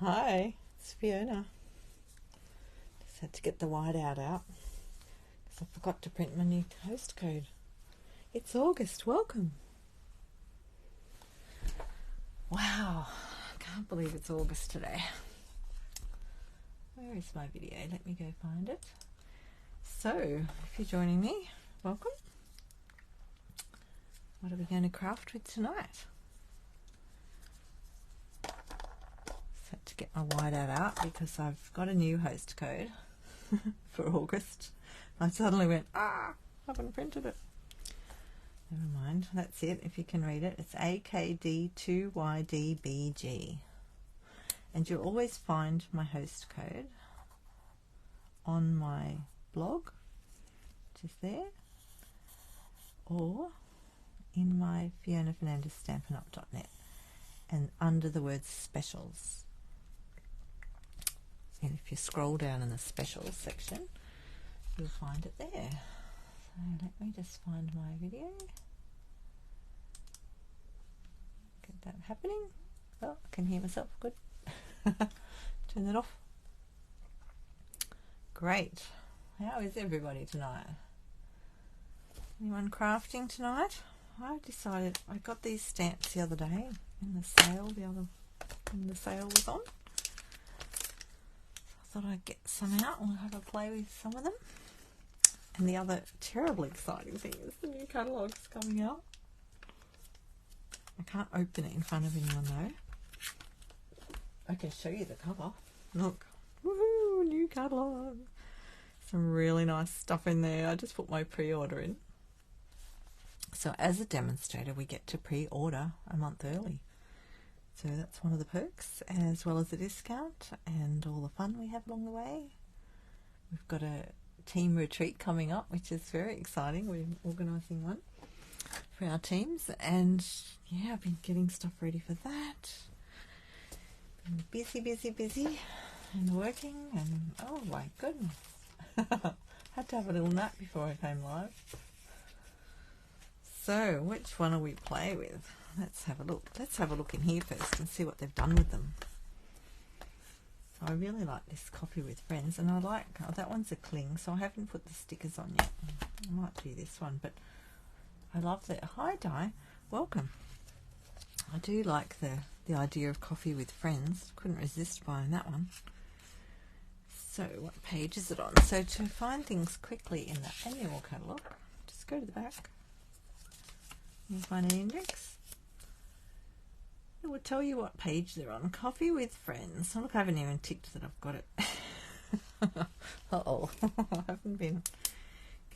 Hi, it's Fiona. Just had to get the whiteout out because I forgot to print my new host code. It's August, welcome. Wow, I can't believe it's August today. Where is my video? Let me go find it. So, if you're joining me, welcome. What are we going to craft with tonight? Had to get my whiteout out because I've got a new host code for August. I suddenly went, I haven't printed it. Never mind, that's it. If you can read it, it's AKD2YDBG. And you'll always find my host code on my blog, which is there, or in my Fiona Fernandez StampinUp.net and under the word specials. And if you scroll down in the specials section, you'll find it there. So let me just find my video. Get that happening. Oh, I can hear myself. Good. Turn that off. Great. How is everybody tonight? Anyone crafting tonight? I've decided I got these stamps the other day in the sale. When the sale was on. Thought I'd get some out and have a play with some of them. And the other terribly exciting thing is the new catalogue's coming out. I can't open it in front of anyone though. I can show you the cover. Look. Woohoo! New catalogue. Some really nice stuff in there. I just put my pre-order in. So as a demonstrator we get to pre-order a month early. So that's one of the perks, as well as a discount and all the fun we have along the way. We've got a team retreat coming up, which is very exciting. We're organising one for our teams, and yeah, I've been getting stuff ready for that. Been busy and working, and oh my goodness. Had to have a little nap before I came live. So, which one will we play with? Let's have a look. Let's have a look in here first and see what they've done with them. So I really like this Coffee with Friends, and I like, that one's a cling, so I haven't put the stickers on yet. I might do this one, but I love that. Hi Di, welcome. I do like the idea of Coffee with Friends. Couldn't resist buying that one. So what page is it on? So to find things quickly in the annual catalogue, just go to the back. You'll find an index. It will tell you what page they're on. Coffee with Friends. Oh, look, I haven't even ticked that I've got it. Uh-oh. I haven't been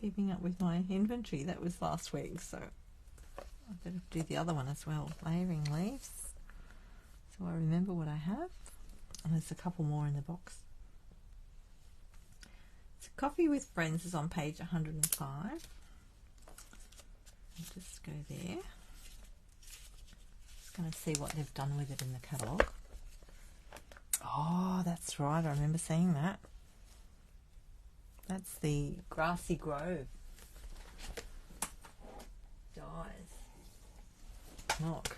keeping up with my inventory. That was last week, so I better do the other one as well. Layering leaves. So I remember what I have. And there's a couple more in the box. So Coffee with Friends is on page 105. I'll just go there. Going to see what they've done with it in the catalogue. Oh, that's right. I remember seeing that. That's the Grassy Grove dies. Look.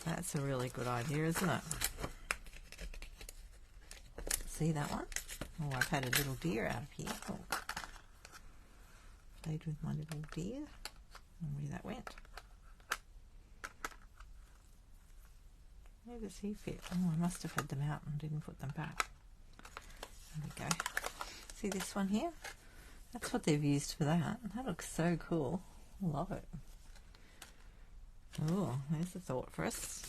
That's a really good idea, isn't it? See that one? Oh, I've had a little deer out of here. Oh. Played with my little deer. Where that went. Where does he fit? Oh, I must have had them out and didn't put them back. There we go. See this one here? That's what they've used for that. That looks so cool. I love it. Oh, there's a thought for us.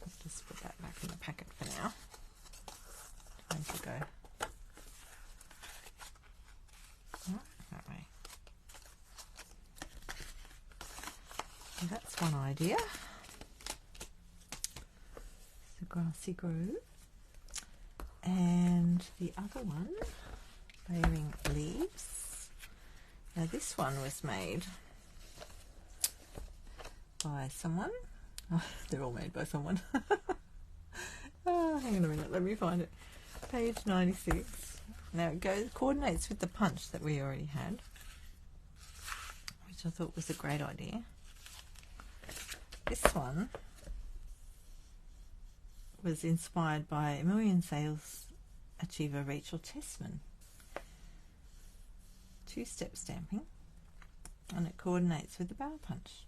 Let's just put that back in the packet for now. Time to go. Oh, that way. So that's one idea. The Grassy Grove. And the other one, Layering Leaves. Now this one was made by someone. Oh, they're all made by someone. Hang on a minute, let me find it. Page 96. Now it coordinates with the punch that we already had, which I thought was a great idea. This one was inspired by a million sales achiever Rachel Tessman. Two-step stamping, and it coordinates with the barrel punch.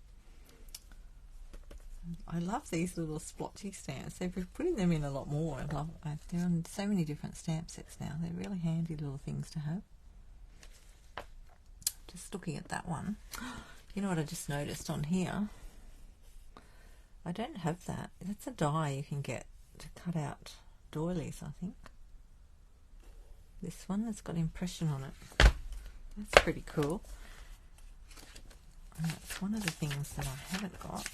I love these little splotchy stamps. They've been putting them in a lot more. They're on so many different stamp sets now. They're really handy little things to have. Just looking at that one. You know what I just noticed on here? I don't have that. That's a die you can get to cut out doilies, I think. This one that's got impression on it. That's pretty cool. And that's one of the things that I haven't got.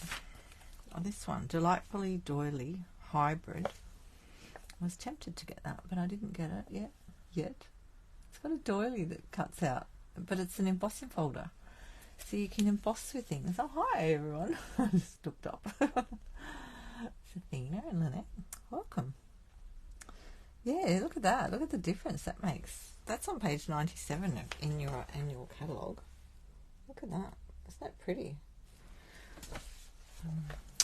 Oh, this one, Delightfully Doily Hybrid. I was tempted to get that, but I didn't get it yet. It's got a doily that cuts out, but it's an embossing folder. So you can emboss with things. Oh, hi everyone. I just looked up. It's Athena and Lynette. Welcome. Yeah, look at that. Look at the difference that makes. That's on page 97 in your annual catalogue. Look at that. Isn't that pretty?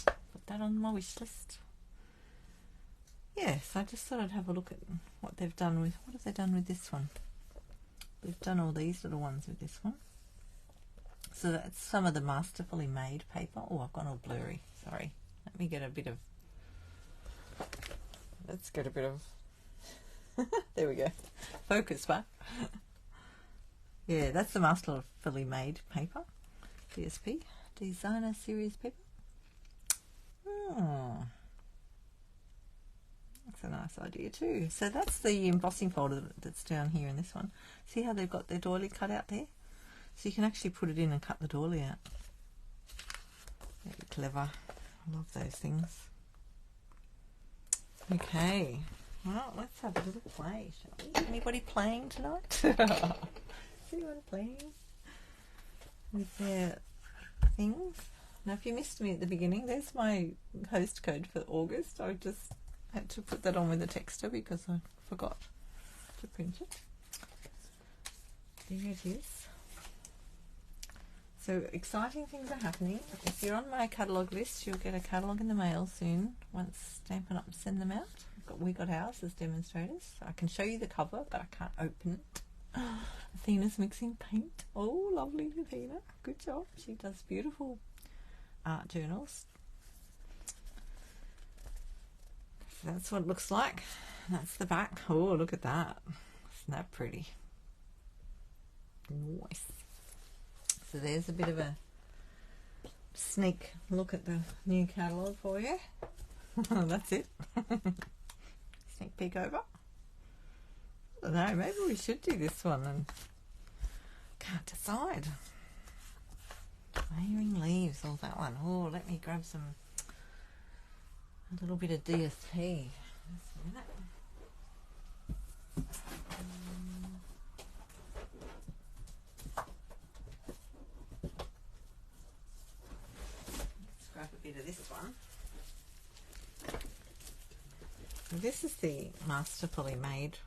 Put that on my wish list. Yes, I just thought I'd have a look at what they've done with. What have they done with this one? They've done all these little ones with this one. So that's some of the masterfully made paper. Oh, I've gone all blurry. Sorry. Let me get a bit of. Let's get a bit of. There we go. Focus back. Yeah, that's the masterfully made paper. DSP. Designer series paper. Oh. That's a nice idea too. So that's the embossing folder that's down here in this one. See how they've got their doily cut out there? So you can actually put it in and cut the doily out. Very clever. I love those things. Okay. Well, let's have a little play, shall we? Anybody playing tonight? Is anyone playing with their things? Now, if you missed me at the beginning, there's my host code for August. I just had to put that on with the texter because I forgot to print it. There it is. So exciting things are happening. If you're on my catalogue list, you'll get a catalogue in the mail soon once Stampin' Up send them out. We got ours as demonstrators. So I can show you the cover, but I can't open it. Athena's mixing paint. Oh, lovely Athena. Good job. She does beautiful art journals. So that's what it looks like. That's the back. Oh, look at that. Isn't that pretty? Nice. So there's a bit of a sneak look at the new catalogue for you. That's it. Sneak peek over. I don't know, maybe we should do this one and can't decide. Layering leaves, all that one. Oh, let me grab a little bit of DSP. Just a minute. Grab a bit of this one. This is the masterfully made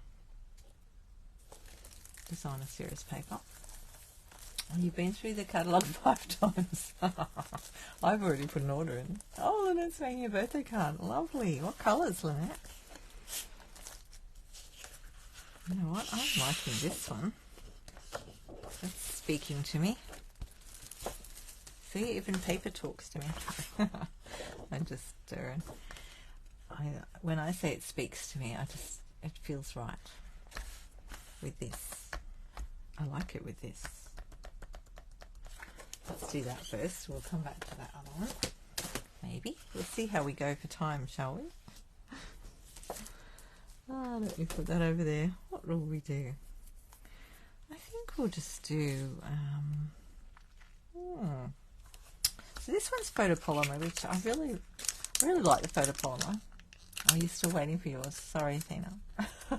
designer series paper. Oh, you've been through the catalogue 5 times. I've already put an order in. Oh, Lynette's making a birthday card. Lovely. What colours, Lynette? You know what? I'm liking this one. That's speaking to me. See, even paper talks to me. I'm just stirring. When I say it speaks to me, it feels right with this. I like it with this. Let's do that first. We'll come back to that other one. Maybe. We'll see how we go for time, shall we? Oh, let me put that over there. What will we do? I think we'll just do... So this one's photopolymer, which I really like the photopolymer. Oh, you're still waiting for yours. Sorry, Athena. I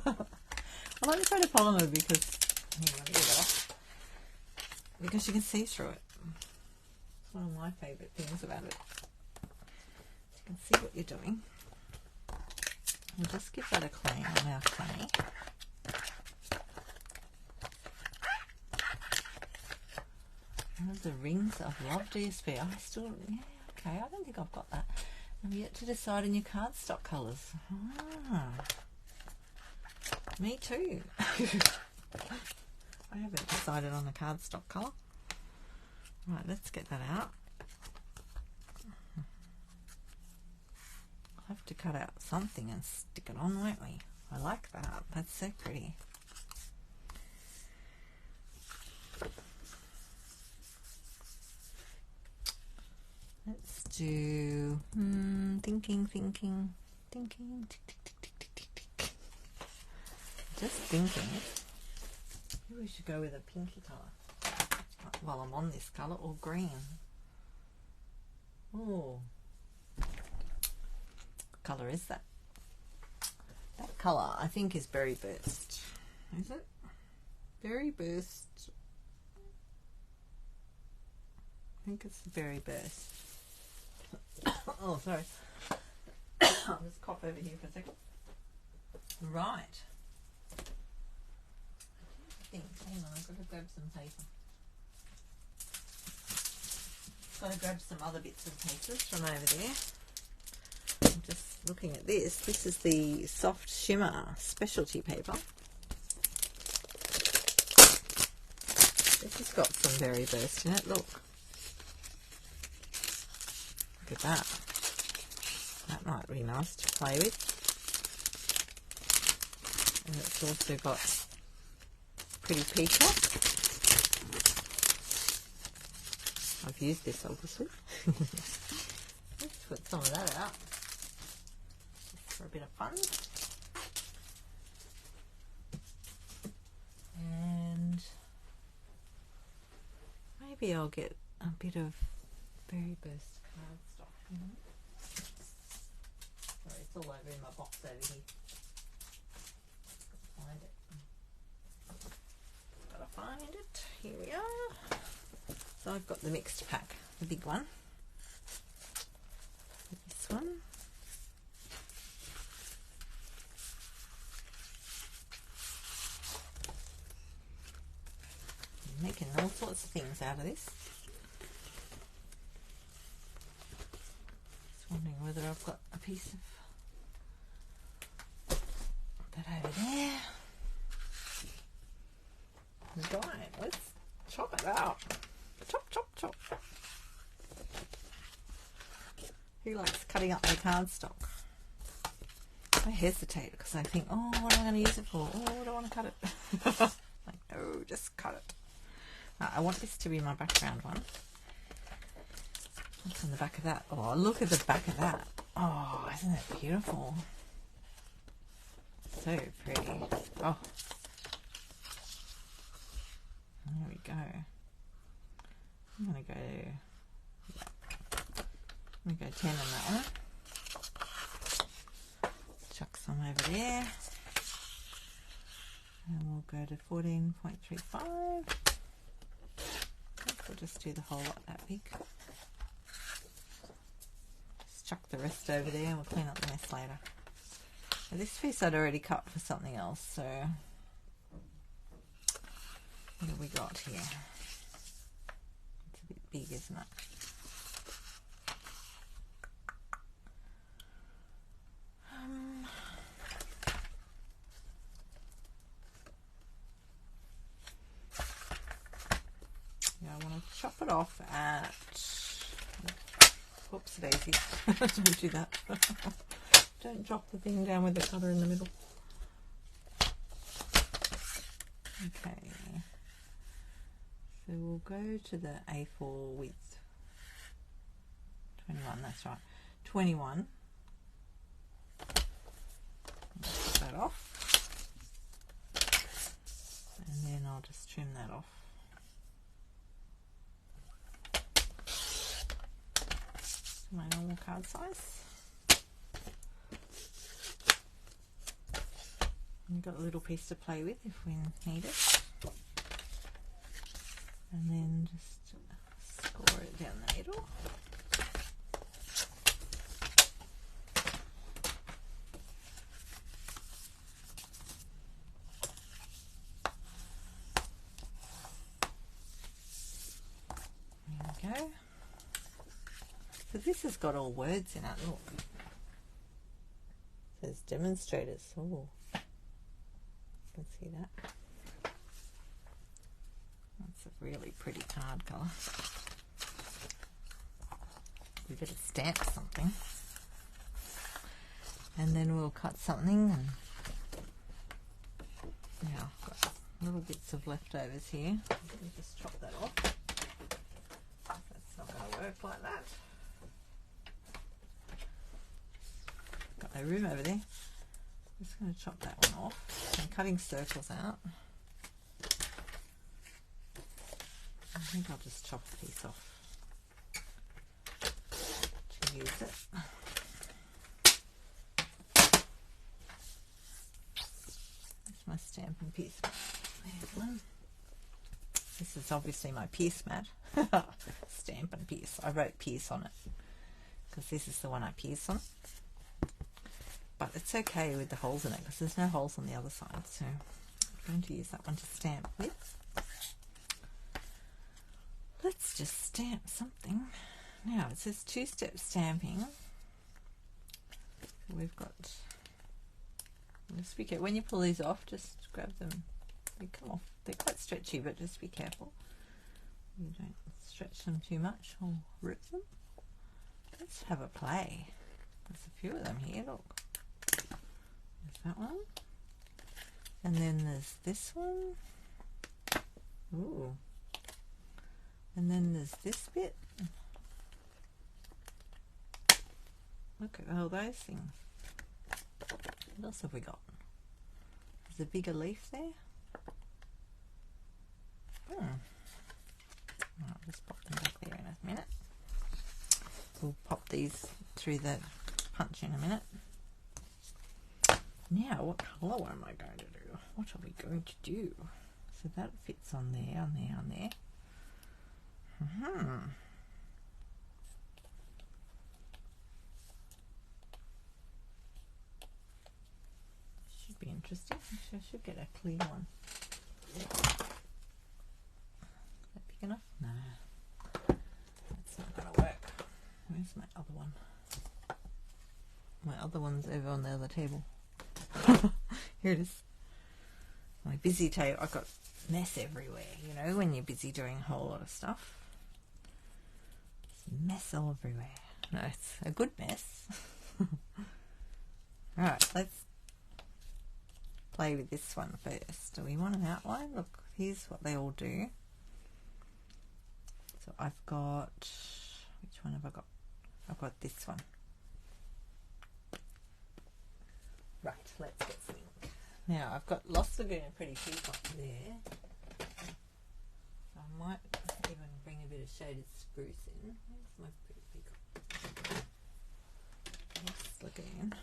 like the photopolymer because... Hang on, let me get it off. Because you can see through it. It's one of my favourite things about it. You can see what you're doing. We'll just give that a clean on our clay. One of the rings of love DSP. I still... Yeah, okay, I don't think I've got that. Have you yet to decide on your cardstock colours? Ah, me too. I haven't decided on a cardstock colour. Right, let's get that out. I'll have to cut out something and stick it on, won't we? I like that. That's so pretty. Let's do thinking. Just thinking. Maybe we should go with a pinky colour while I'm on this colour, or green. Oh, what colour is that? That colour I think is Berry Burst. Is it? Berry Burst. I think it's Berry Burst. Oh, sorry. I'll just cough over here for a second. Right. Hang on, I've got to grab some paper. Got to grab some other bits and pieces from over there. I'm just looking at this. This is the Soft Shimmer Specialty paper. This has got some Berry Burst in it. Look. Look at that. That might be nice to play with. And it's also got pretty peacock. I've used this obviously. Let's put some of that out just for a bit of fun. And maybe I'll get a bit of Berry Burst cardstock. Sorry, it's all over in my box over here. Find it. Gotta find it. Here we are. So I've got the mixed pack, the big one. This one. I'm making all sorts of things out of this. Just wondering whether I've got a piece of that over there. Right, let's chop it out. Chop, chop, chop. Who likes cutting up their cardstock? I hesitate because I think, oh, what am I going to use it for? Oh, I don't want to cut it. Like, no, just cut it. I want this to be my background one. What's on the back of that? Oh, look at the back of that. Oh, isn't it beautiful? So pretty. Oh. There we go. I'm going to go 10 on that one. Chuck some over there. And we'll go to 14.35. We'll just do the whole lot that big. Just chuck the rest over there and we'll clean up the mess later. Now this piece I'd already cut for something else, so what have we got here? It's a bit big, isn't it? Yeah, I want to chop it off at, whoops daisy, don't do that. Don't drop the thing down with the cutter in the middle. Okay, so we'll go to the A4 width. 21, that's right. 21. Put that off. And then I'll just trim that off. My normal card size. We've got a little piece to play with if we need it. And then just score it down the middle. There we go. because this has got all words in it. Look, it says Demonstrators. Oh, you can see that. That's a really pretty card colour. We better stamp something, and then we'll cut something. And now I've got little bits of leftovers here. Let me just chop that off. That's not going to work like that. Got no room over there. Just going to chop that one off. I'm cutting circles out. I think I'll just chop a piece off to use it. That's my Stampin' piece. There's one. This is obviously my piece mat. Stampin' piece. I wrote piece on it because this is the one I piece on. But it's okay with the holes in it because there's no holes on the other side. So I'm going to use that one to stamp with. Let's just stamp something. Now it says two-step stamping. So we've got, just be careful. When you pull these off, just grab them. They come off. They're quite stretchy, but just be careful. You don't stretch them too much or rip them. Let's have a play. There's a few of them here, look. There's that one. And then there's this one. Ooh. And then there's this bit. Look at all those things. What else have we got? There's a bigger leaf there. I'll just pop them back there in a minute. We'll pop these through the punch in a minute. Now, what colour am I going to do? What are we going to do? So that fits on there, on there, on there. Should be interesting. Actually, I should get a clear one. Is that big enough? No. That's not going to work. Where's my other one? My other one's over on the other table. Here it is. My busy table. I've got mess everywhere, you know, when you're busy doing a whole lot of stuff. There's mess all everywhere. No, it's a good mess. Alright, let's play with this one first. Do we want an outline? Look, here's what they all do. So I've got, which one have I got? I've got this one. Right, let's get some ink. Now, I've got Lost Lagoon and Pretty Peacock there. So I might even bring a bit of shaded spruce in. Where's my Pretty Peacock? Lost Lagoon.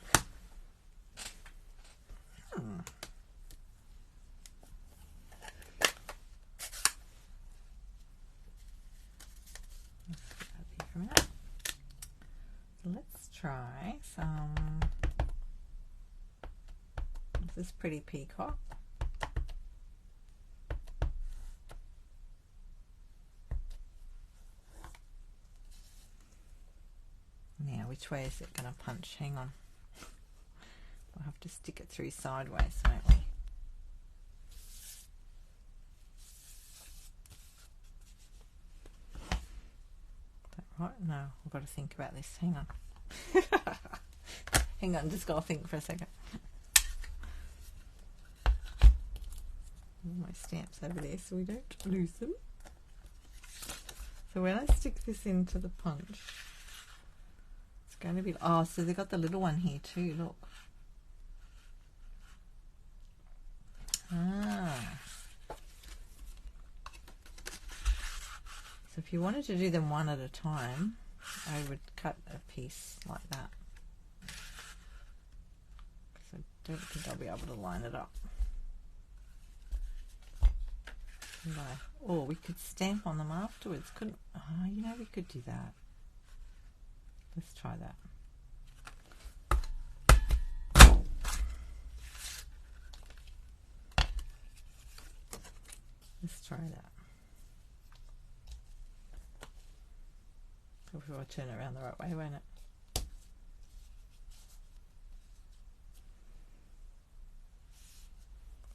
Let's get up here for a minute. So let's try some. This Pretty Peacock. Now, which way is it going to punch? Hang on. We'll have to stick it through sideways, won't we? Is that right? No, I've got to think about this. Hang on. Hang on, just got to think for a second. All my stamps over there so we don't lose them. So when I stick this into the punch, it's going to be, oh, so they've got the little one here too, look. Ah. So if you wanted to do them one at a time, I would cut a piece like that. Because I don't think I'll be able to line it up. Or we could stamp on them afterwards, couldn't? Oh, you know, we could do that. Let's try that. Let's try that. Before I turn it around the right way, won't it?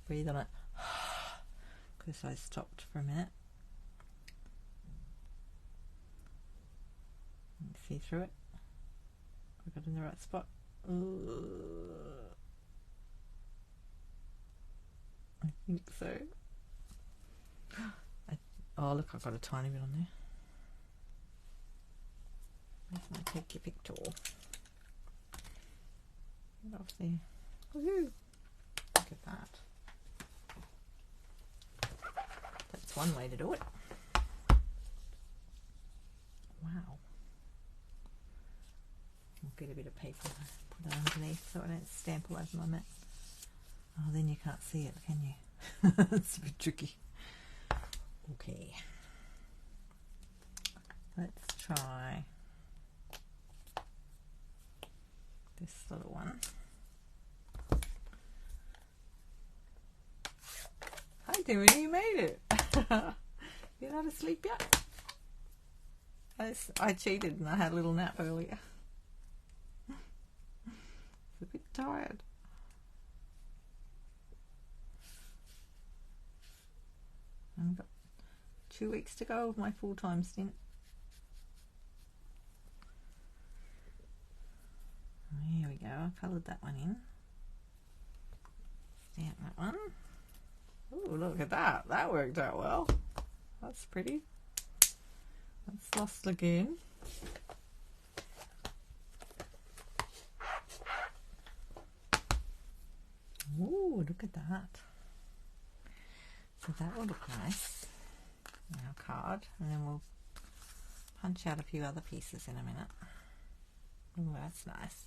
Breathe on it. Because I stopped for a minute. See through it. I got in the right spot. I think so. Oh look, I've got a tiny bit on there. Where's my take your pick tool? Get off there. Woohoo! Look at that. That's one way to do it. Wow. I'll get a bit of paper, put it underneath so I don't stamp all over my mat. Oh, then you can't see it, can you? It's a bit tricky. Okay. Let's try this little one. Hi, Timothy, you made it. You're not asleep yet? I cheated and I had a little nap earlier. It's a bit tired. I've got 2 weeks to go of my full-time stint. Here we go, I coloured that one in. Stamp that one. Oh, look at that. That worked out well. That's pretty. That's Lost Lagoon. Ooh, look at that. So that will look nice. Our card, and then we'll punch out a few other pieces in a minute. Oh, that's nice.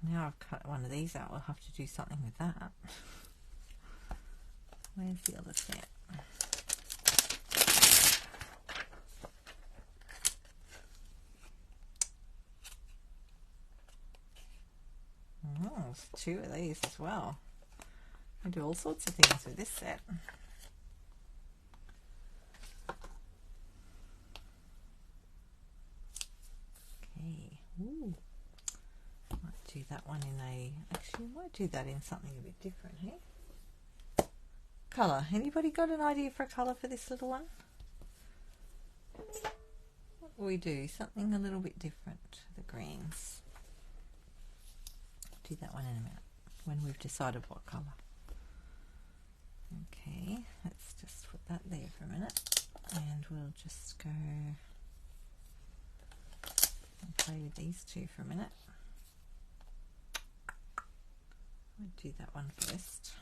Now I've cut one of these out, we'll have to do something with that. Where's the other stamp? Oh, there's 2 of these as well. I do all sorts of things with this set. Okay. Ooh. Might do that one in a... Actually, I might do that in something a bit different, hey? Colour. Anybody got an idea for a colour for this little one? What will we do? Something a little bit different. The greens. Do that one in a minute when we've decided what colour. Okay, let's just put that there for a minute and we'll just go and play with these 2 for a minute. I'll do that one first.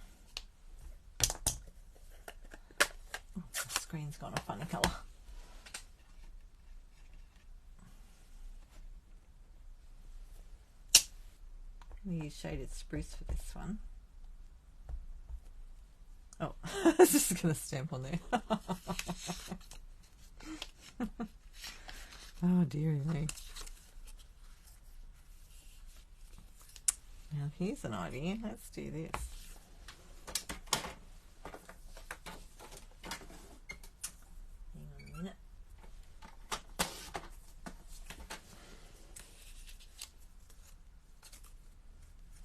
Oh, the screen's gone a funny colour. We use shaded spruce for this one. Oh, I was just going to stamp on there. Oh, dearie me. Now, here's an idea. Let's do this. Hang on a minute.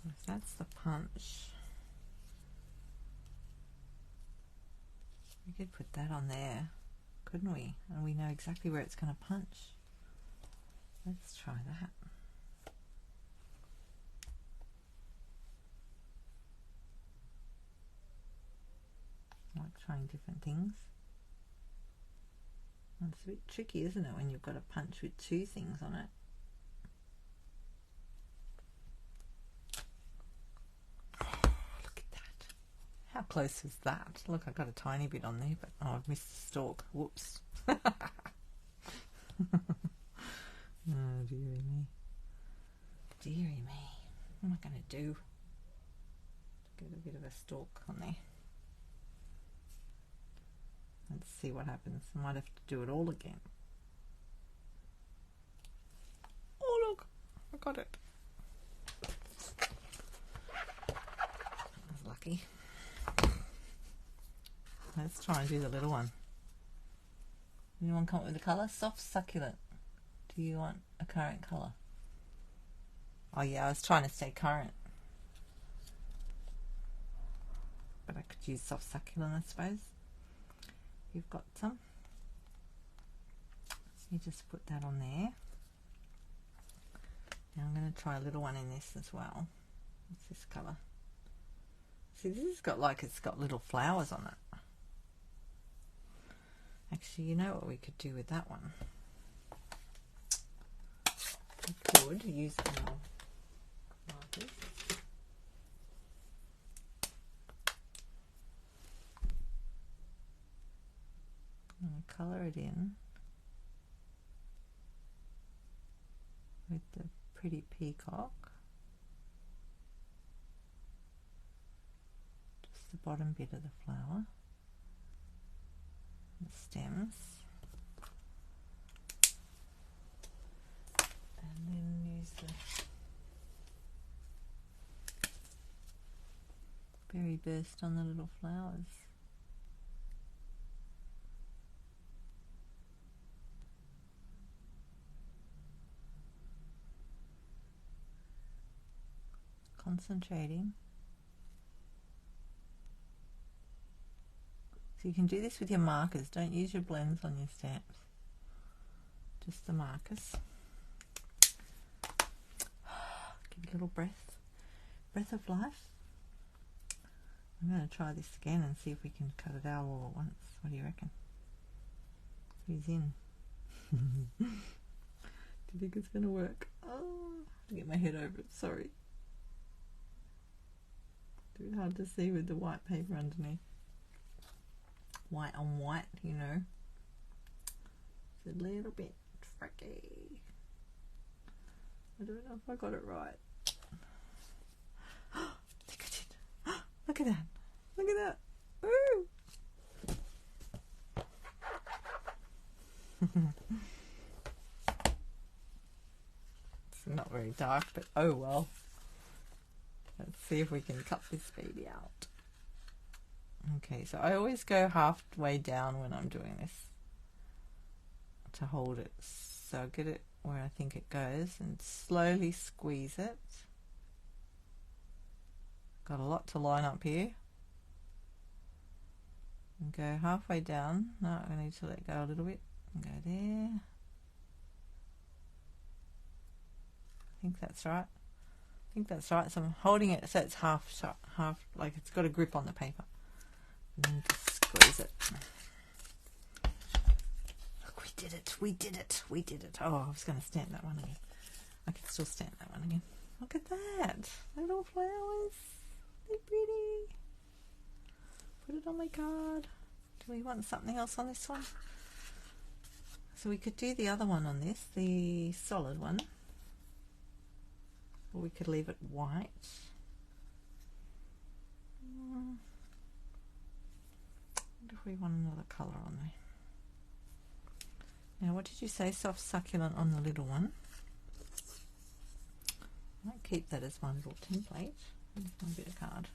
If that's the punch. We could put that on there, couldn't we? And we know exactly where it's going to punch. Let's try that. I like trying different things. And it's a bit tricky, isn't it, when you've got a punch with 2 things on it. How close was that? Look, I got a tiny bit on there, but oh, I've missed the stalk. Whoops. Oh, dearie me. Dearie me. What am I going to do? Get a bit of a stalk on there. Let's see what happens. I might have to do it all again. Oh, look. I got it. I was lucky. Let's try and do the little one. Anyone come up with a colour? Soft succulent. Do you want a current colour? Oh yeah, I was trying to stay current. But I could use soft succulent, I suppose. You've got some. So you just put that on there. Now I'm going to try a little one in this as well. What's this colour? See, this has got like it's got little flowers on it. Actually, you know what we could do with that one? We could use our markers. And colour it in with the pretty peacock. Just the bottom bit of the flower. The stems. And then use the berry burst on the little flowers. Concentrating. So you can do this with your markers. Don't use your blends on your stamps. Just the markers. Give it a little breath of life. I'm going to try this again and see if we can cut it out all at once. What do you reckon? Who's in? Do you think it's going to work? Oh, I'll get my head over it. Sorry. It's a bit hard to see with the white paper underneath. White on white, you know. It's a little bit tricky. I don't know if I got it right. I think I did. Look at that. Look at that. Woo! It's not very dark, but oh well. Let's see if we can cut this baby out. Okay, so I always go halfway down when I'm doing this to hold it. So I'll get it where I think it goes and slowly squeeze it. Got a lot to line up here. And go halfway down. No, I need to let go a little bit. And go there. I think that's right. I think that's right. So I'm holding it so it's half, like it's got a grip on the paper. And then just squeeze it. Look, we did it. We did it. We did it. Oh, I was going to stamp that one again. I can still stamp that one again. Look at that. Little flowers. They're pretty. Put it on my card. Do we want something else on this one? So we could do the other one on this, the solid one. Or we could leave it white. What if we want another colour on there? Now, what did you say? Soft succulent on the little one. I might keep that as my little template. Here's my bit of card.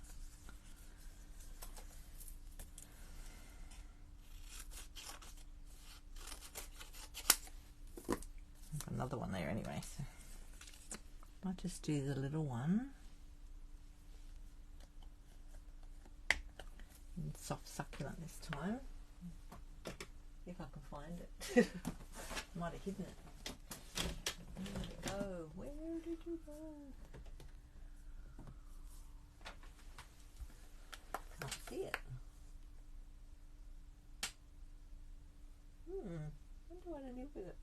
I've got another one there anyway, so I'll just do the little one. And soft succulent this time. If I can find it. Might have hidden it. Where did it go? Where did you go? Can't see it. Wonder what I did with it.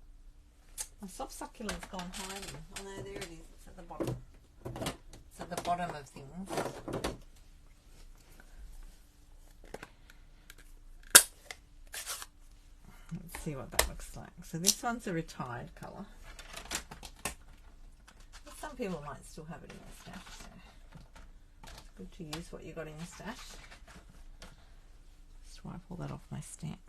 My soft succulent's gone hiding. Oh no, there it is. It's at the bottom. It's at the bottom of things. Let's see what that looks like. So this one's a retired colour. But some people might still have it in their stash. So it's good to use what you got in your stash. Just wipe all that off my stamp.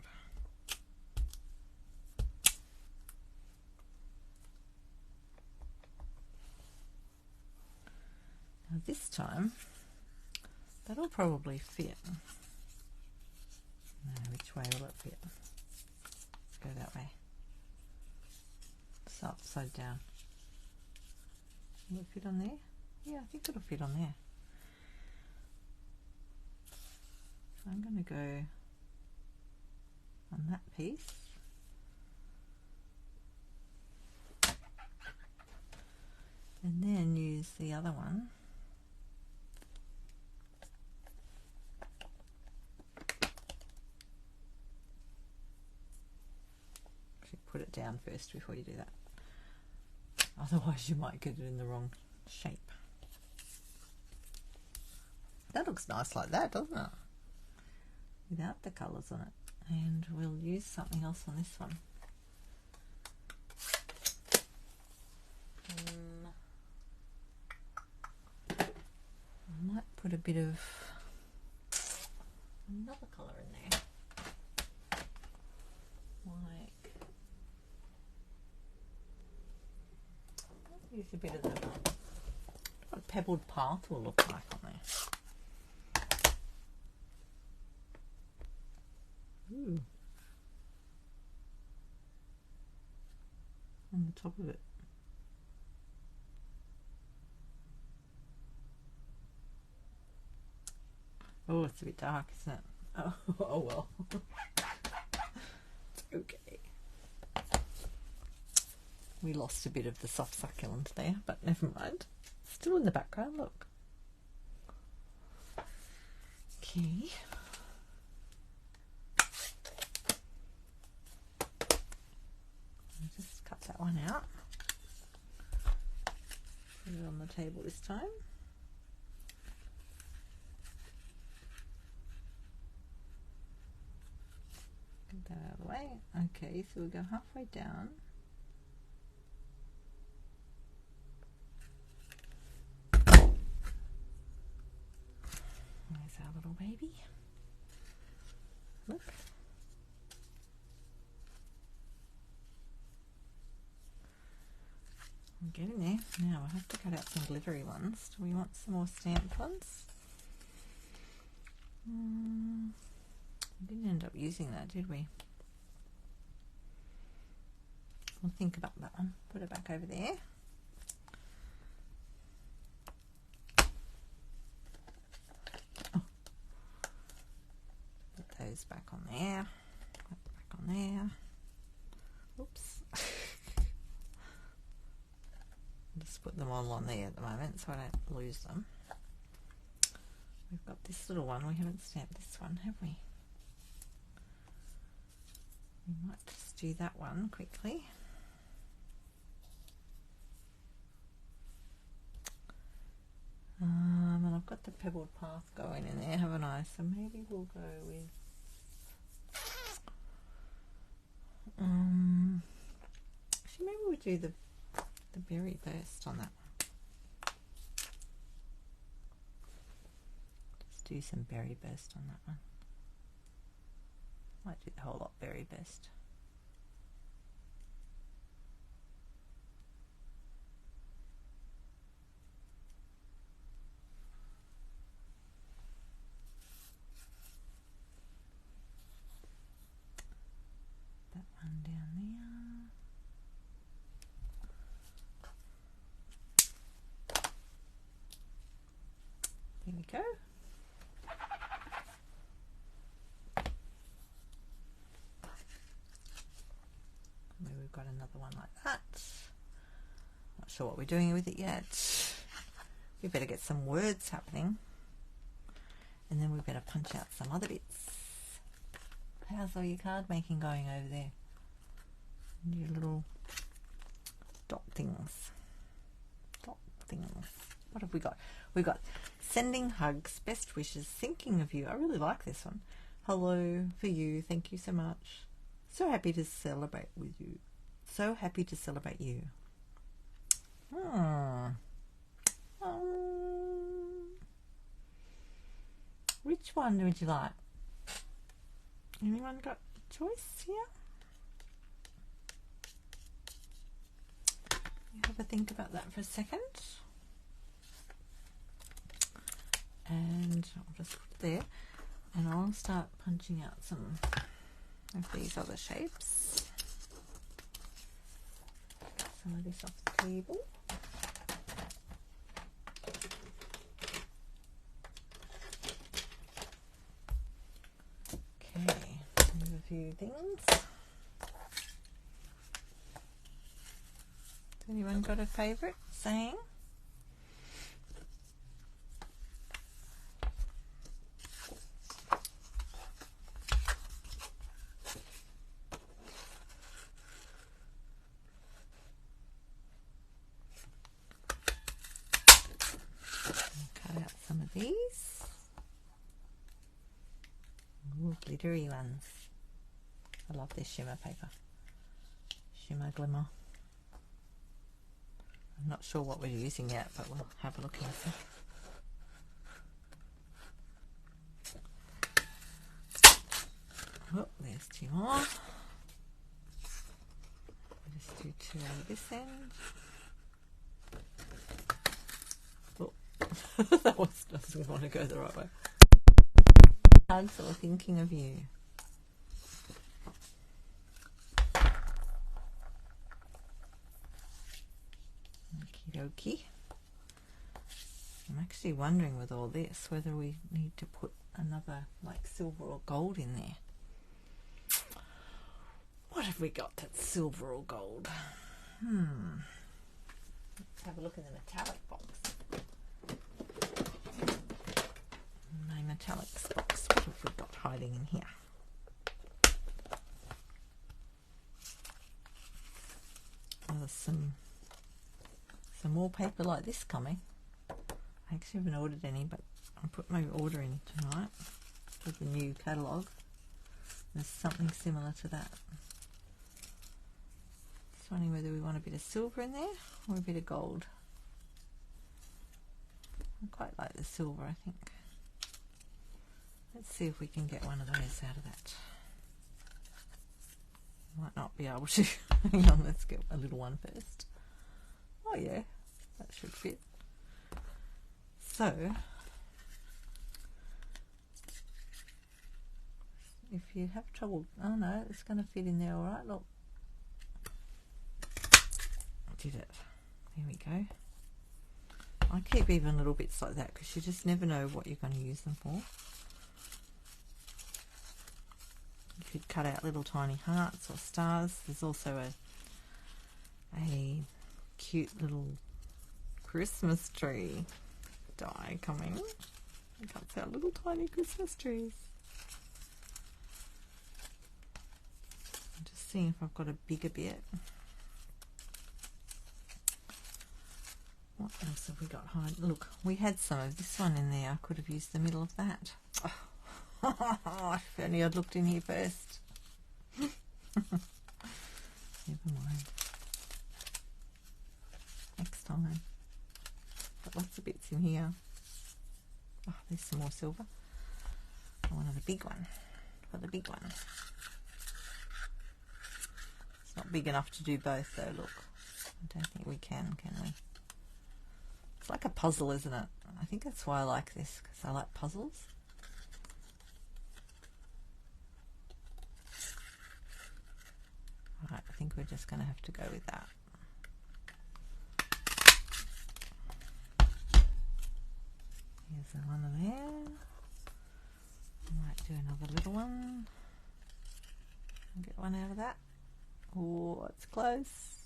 Now this time, that'll probably fit. Now which way will it fit? to go that way. It's upside down. Will it fit on there? Yeah, I think it'll fit on there. So I'm going to go on that piece. And then use the other one. Actually, put it down first before you do that. Otherwise you might get it in the wrong shape. That looks nice like that, doesn't it? Without the colours on it. And we'll use something else on this one. I might put a bit of another colour in there. Like, use a bit of what a pebbled path will look like on there. Ooh. On the top of it. Oh, it's a bit dark, isn't it? Oh, oh well. It's okay. We lost a bit of the soft succulent there, but never mind. Still in the background, look. Okay. I'll just cut that one out. Put it on the table this time. Get that out of the way. Okay, so we go halfway down. There's our little baby. Look. I'm getting there. Now I have to cut out some glittery ones. Do we want some more stamped ones? We didn't end up using that, did we? We'll think about that one. Put it back over there. Oh. Put those back on there. Back on there. Oops. Just put them all on there at the moment so I don't lose them. We've got this little one. We haven't stamped this one, have we? We might just do that one quickly. And I've got the pebbled path going in there, haven't I? So maybe we'll go with actually maybe we'll do the berry burst on that one. Just do some berry burst on that one. Might do the whole lot berry burst. That one down there. There we go. Maybe we've got another one like that. Not sure what we're doing with it yet. We better get some words happening. And then we better punch out some other bits. How's all your card making going over there? Your little dot things. Dot things. What have we got? We've got sending hugs, best wishes, thinking of you. I really like this one. Hello for you. Thank you so much. So happy to celebrate with you. So happy to celebrate you. Which one would you like? Anyone got a choice here? You have a think about that for a second. And I'll just put it there. And I'll start punching out some of these other shapes. some of this off the table. Okay, move a few things. Has anyone got a favourite saying? Some of these. Ooh, glittery ones. I love this shimmer paper. Shimmer glimmer. I'm not sure what we're using yet, but we'll have a look in a sec. Oh, there's two more. I'll just do two over this end. That was doesn't want to go the right way. I'm sort of thinking of you. Okie dokie. I'm actually wondering with all this whether we need to put another like silver or gold in there. What have we got that's silver or gold? Let's have a look in the metallic box. My metallics box. What have we got hiding in here? Oh, there's some more paper like this coming. I actually haven't ordered any, but I'll put my order in tonight for the new catalogue. There's something similar to that. Just wondering whether we want a bit of silver in there or a bit of gold. I quite like the silver, I think. Let's see if we can get one of those out of that. Might not be able to. Hang on, let's get a little one first. Oh yeah, that should fit. So, if you have trouble, oh no, it's going to fit in there alright, look. I did it. There we go. I keep even little bits like that because you just never know what you're going to use them for. You could cut out little tiny hearts or stars. There's also a cute little Christmas tree die coming. It cuts out little tiny Christmas trees. I'm just seeing if I've got a bigger bit. What else have we got hide? Look, we had some of this one in there. I could have used the middle of that. Oh, if only I'd looked in here first. Never mind. Next time. Got lots of bits in here. Oh, there's some more silver. I wanted a big one. For the big one. It's not big enough to do both though, look. I don't think we can we? It's like a puzzle, isn't it? I think that's why I like this, because I like puzzles. Right, I think we're just going to have to go with that. Here's one there. I might do another little one. Get one out of that. Oh, it's close.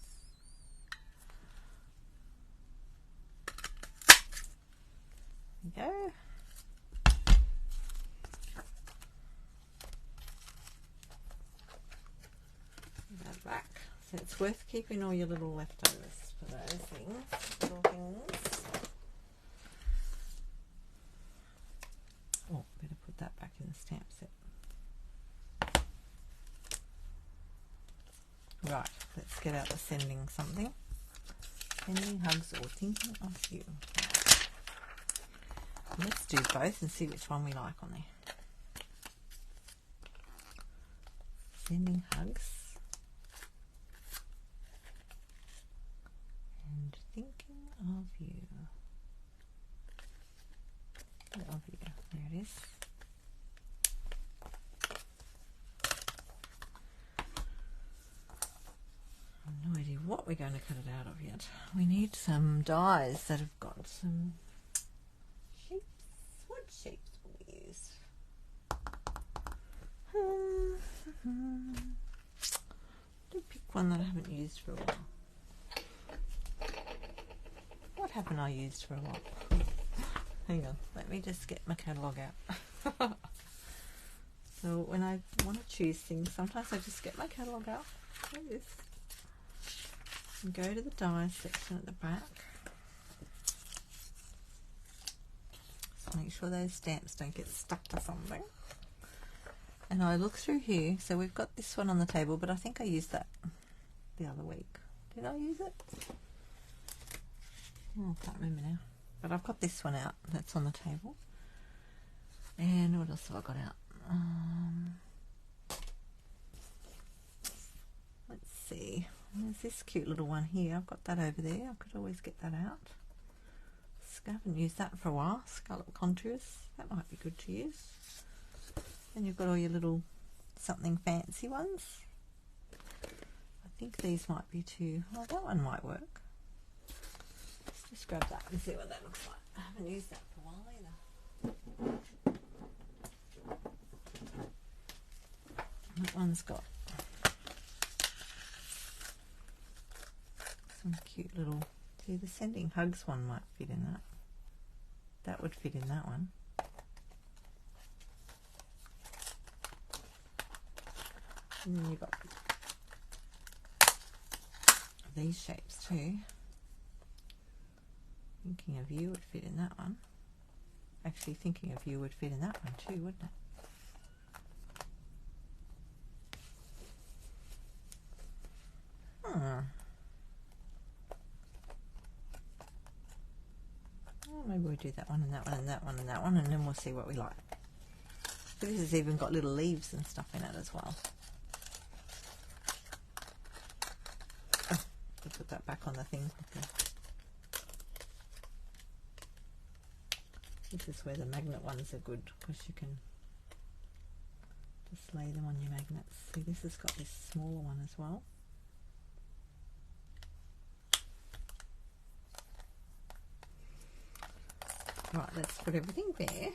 There we go. That back. So it's worth keeping all your little leftovers for those things. Little things. Oh, better put that back in the stamp set. Right, let's get out the sending something. Sending hugs or thinking of you. Let's do both and see which one we like on there. Sending hugs and thinking of you. Of you. There it is. I have no idea what we're going to cut it out of yet. We need some dies that have got some shapes. What shapes will we use? I'll pick one that I haven't used for a while. What haven't I used for a while? Hang on, let me just get my catalogue out. So when I want to choose things, sometimes I just get my catalogue out like this and go to the die section at the back. Just make sure those stamps don't get stuck to something. And I look through here. So we've got this one on the table, but I think I used that the other week. Did I use it? Oh, I can't remember now. But I've got this one out that's on the table. And what else have I got out? Let's see. There's this cute little one here. I've got that over there. I could always get that out. I haven't used that for a while. Scallop contours. That might be good to use. Then you've got all your little something fancy ones. I think these might be too. Well, that one might work. Let's just grab that and see what that looks like. I haven't used that for a while either. That one's got some cute little. See, the sending hugs one might fit in that. That would fit in that one. And then you've got these shapes too. Thinking of you would fit in that one. Actually, thinking of you would fit in that one too, wouldn't it? Well, maybe we'll do that one and that one and that one and that one, and then we'll see what we like. So this has even got little leaves and stuff in it as well. Oh, I'll put that back on the thing quickly. This is where the magnet ones are good, because you can just lay them on your magnets. See, this has got this smaller one as well. Right, let's put everything there.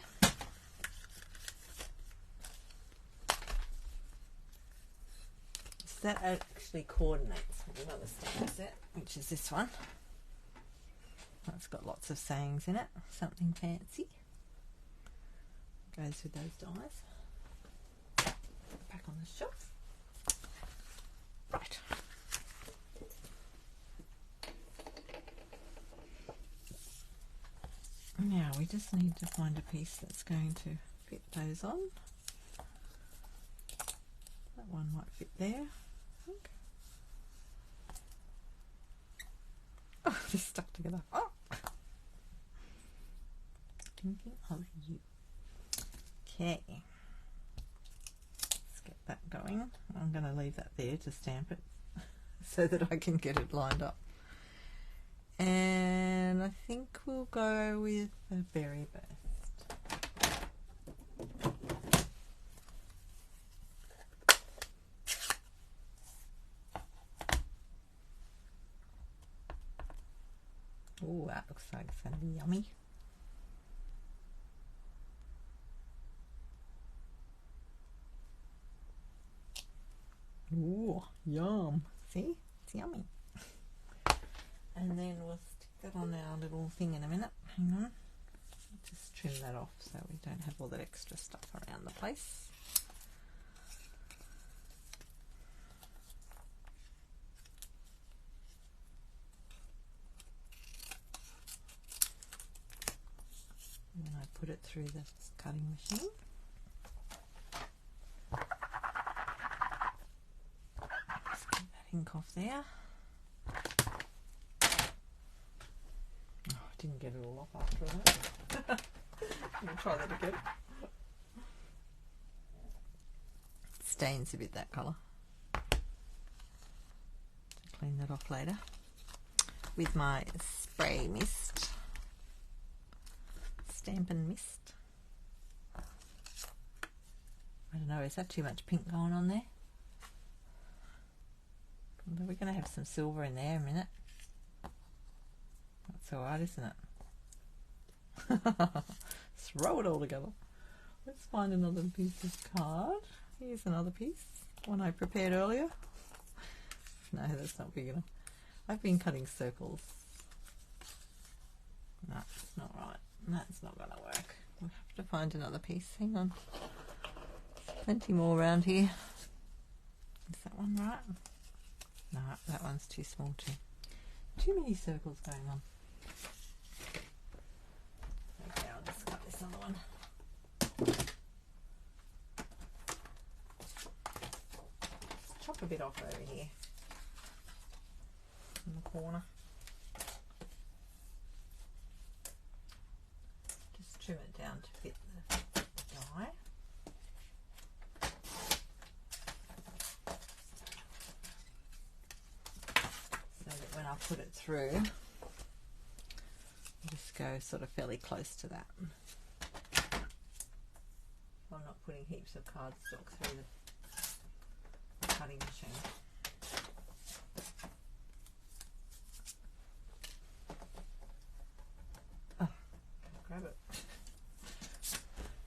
So that actually coordinates with another stamp set, which is this one. It's got lots of sayings in it. Something fancy. Goes with those dies. Back on the shelf. Right. Now we just need to find a piece that's going to fit those on. That one might fit there, I think. Oh, just stuck together. Oh! Thinking of you. Okay. Let's get that going. I'm going to leave that there to stamp it so that I can get it lined up. And I think we'll go with the Berry Burst. Oh, that looks like it's going to be yummy. Ooh, yum. See? It's yummy. And then we'll stick that on our little thing in a minute. Hang on. Just trim that off so we don't have all that extra stuff around the place. And then I put it through the cutting machine. Just get that ink off there. Didn't get it all off after that. I'm going to try that again. It stains a bit, that colour. Clean that off later with my spray mist. Stampin' Mist. I don't know, is that too much pink going on there? A we're going to have some silver in there in a minute. That's alright, isn't it? Throw it all together. Let's find another piece of card. Here's another piece, one I prepared earlier. No, that's not big enough. I've been cutting circles. No, it's not right. That's not going to work. We'll have to find another piece. Hang on. There's plenty more around here. Is that one right? No, that one's too small too. Too many circles going on. Okay, I'll just cut this other one. Let's chop a bit off over here in the corner. Just trim it down to fit the die. So that when I put it through, I'll just go sort of fairly close to that. I'm not putting heaps of cardstock through the cutting machine. Oh, can't grab it.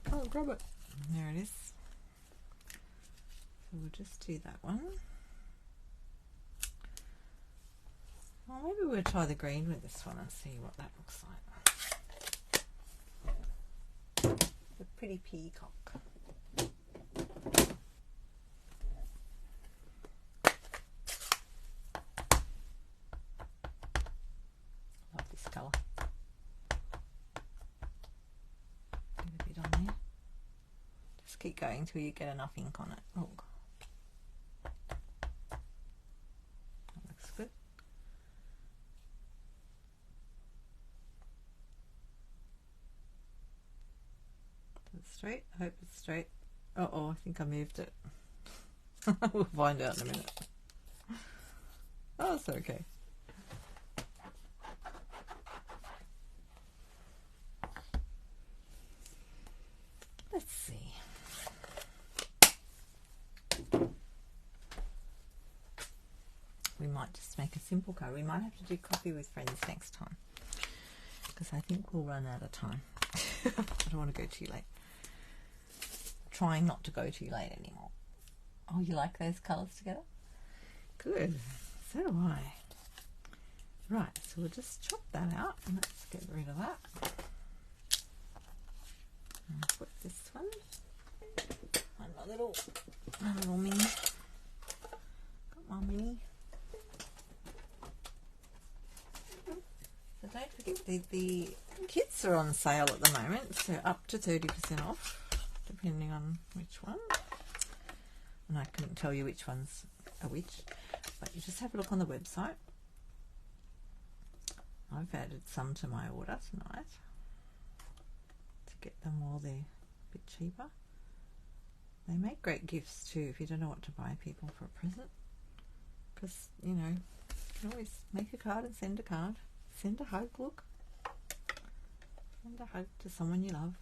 Can't grab it. There it is. So we'll just do that one. Well, maybe we'll try the green with this one and see what that looks like. The pretty peacock. Love this colour. Get a bit on there. Just keep going till you get enough ink on it. Look. That looks good. Straight. I hope it's straight. Uh-oh, I think I moved it. We'll find out in a minute. Oh, it's okay. Let's see. We might just make a simple card. We might have to do coffee with friends next time, because I think we'll run out of time. I don't want to go too late. Trying not to go too late anymore. Oh, you like those colours together? Good. So do I. Right, so we'll just chop that out and let's get rid of that. And put this one on my little mini. Got my mini. So don't forget the kits are on sale at the moment, so up to 30% off. Depending on which one, and I couldn't tell you which ones are which, but you just have a look on the website. I've added some to my order tonight to get them while they're a bit cheaper. They make great gifts too if you don't know what to buy people for a present, because you know, you can always make a card and send a card. Send a hug. Look, send a hug to someone you love.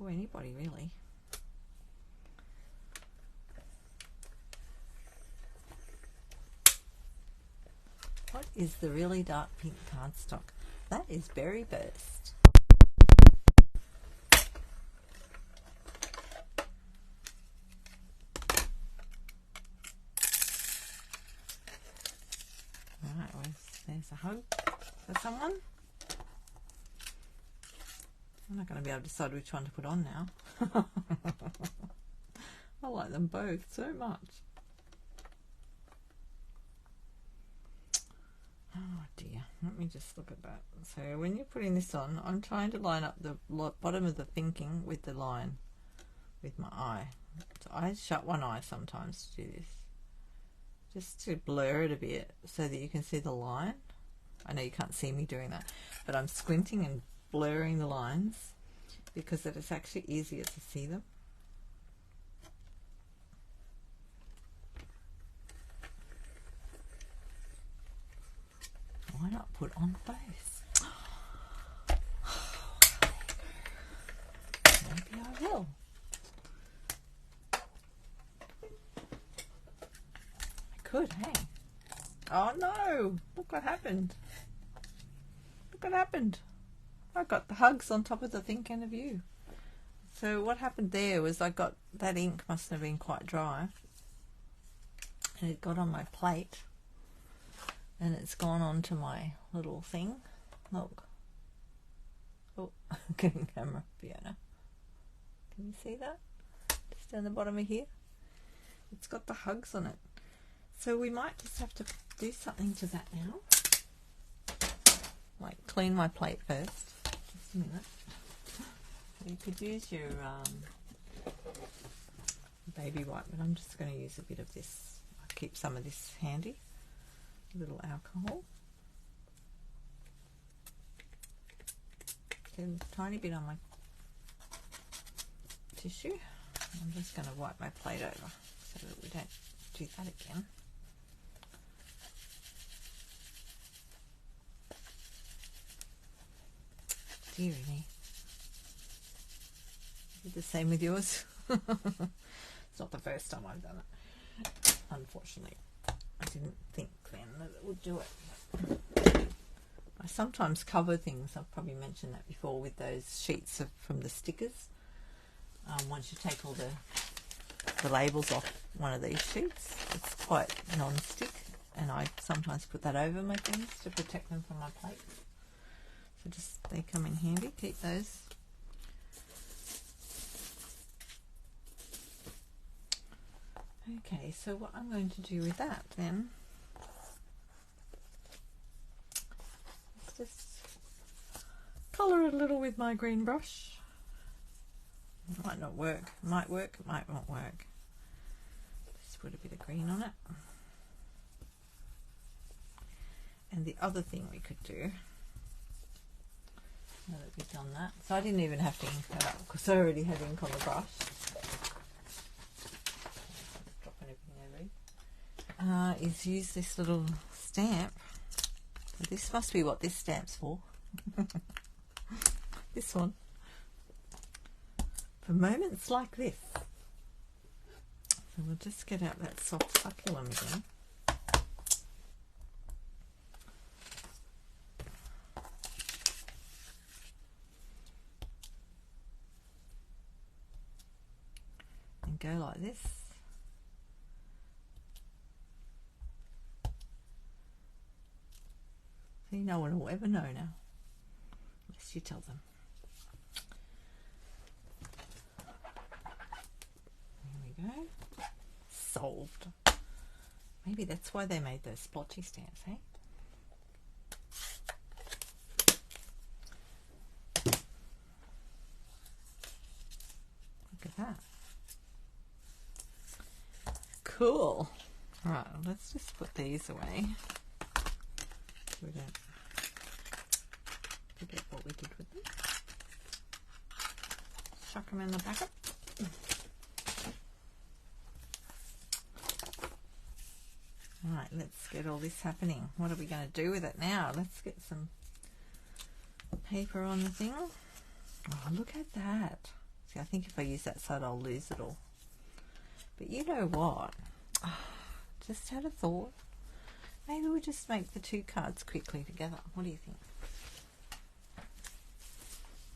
Or anybody really. What is the really dark pink cardstock? That is Berry Burst. Alright, there's a hug for someone. I'm not going to be able to decide which one to put on now. I like them both so much. Oh dear, let me just look at that. So when you're putting this on, I'm trying to line up the bottom of the thinking with the line with my eye. So I shut one eye sometimes to do this, just to blur it a bit so that you can see the line. I know you can't see me doing that, but I'm squinting and blurring the lines because it is actually easier to see them. Why not put on both? Maybe I will. I could, hey? Oh no! Look what happened. Look what happened. I got the hugs on top of the thing and of you. So what happened there was I got, that ink must have been quite dry. And it got on my plate. And it's gone onto my little thing. Look. Oh, getting camera, Fiona. Can you see that? Just down the bottom of here. It's got the hugs on it. So we might just have to do something to that now. Like clean my plate first. Just a minute. You could use your baby wipe, but I'm just going to use a bit of this. I'll keep some of this handy. A little alcohol. Get a tiny bit on my tissue. I'm just going to wipe my plate over so that we don't do that again. Deary me. Did the same with yours. It's not the first time I've done it. Unfortunately, I didn't think then that it would do it. I sometimes cover things, I've probably mentioned that before, with those sheets from the stickers. Once you take all the labels off one of these sheets, it's quite non-stick, and I sometimes put that over my things to protect them from my plate. So just, they come in handy, keep those. Okay, so what I'm going to do with that then is just colour it a little with my green brush. It might not work, it might work, it might not work. Just put a bit of green on it. And the other thing we could do, now that we've done that, so I didn't even have to ink that up because I already had ink on the brush. Is use this little stamp. So this must be what this stamp's for. This one. For moments like this. So we'll just get out that soft succulum again. And go like this. See, no one will ever know now, unless you tell them. There we go. Solved. Maybe that's why they made those splotchy stamps, eh? Look at that. Cool. Right, let's just put these away. We don't forget what we did with them. Chuck them in the bucket. Right, let's get all this happening. What are we going to do with it now? Let's get some paper on the thing. Oh, look at that. See, I think if I use that side, I'll lose it all. But you know what? Oh, just had a thought. Maybe we'll just make the two cards quickly together. What do you think?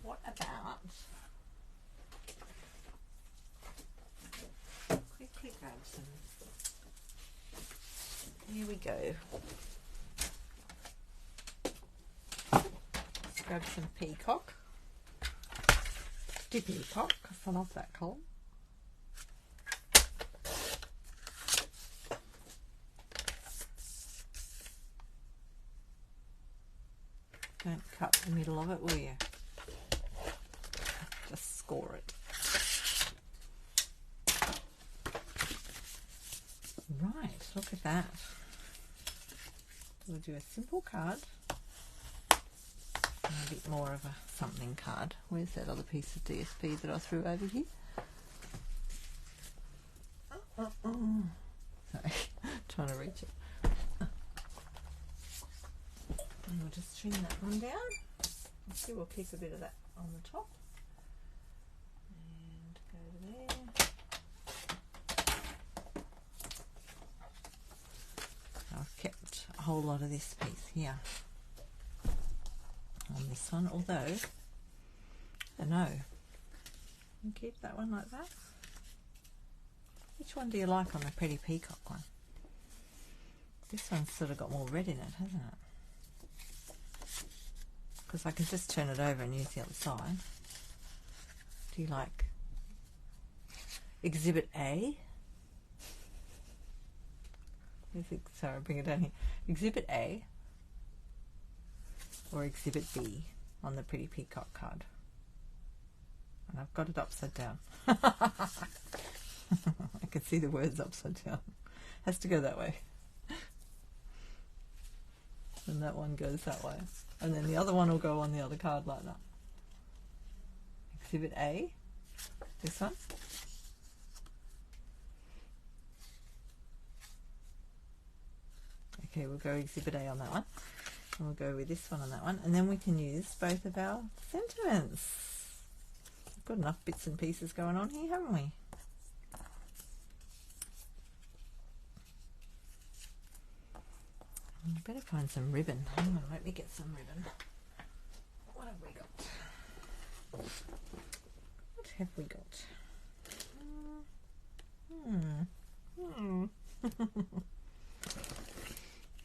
What about quickly grab some. Here we go. Let's grab some peacock. Do peacock because I love that colour. Don't cut the middle of it, will you? Just score it. Right, look at that. We'll do a simple card and a bit more of a something card. Where's that other piece of DSP that I threw over here? Sorry, trying to reach it. And we'll just trim that one down. Let's see, we'll keep a bit of that on the top. And go there. I've kept whole lot of this piece here on this one, although I don't know. You keep that one like that. Which one do you like on the Pretty Peacock one? This one's sort of got more red in it, hasn't it? Because I can just turn it over and use the other side. Do you like Exhibit A? Sorry, bring it down here. Exhibit A or Exhibit B on the Pretty Peacock card. And I've got it upside down. I can see the words upside down. Has to go that way. And that one goes that way. And then the other one will go on the other card like that. Exhibit A, this one. Okay, we'll go Exhibit A on that one. And we'll go with this one on that one. And then we can use both of our sentiments. We've got enough bits and pieces going on here, haven't we? I better find some ribbon. Hang on, let me get some ribbon. What have we got? What have we got?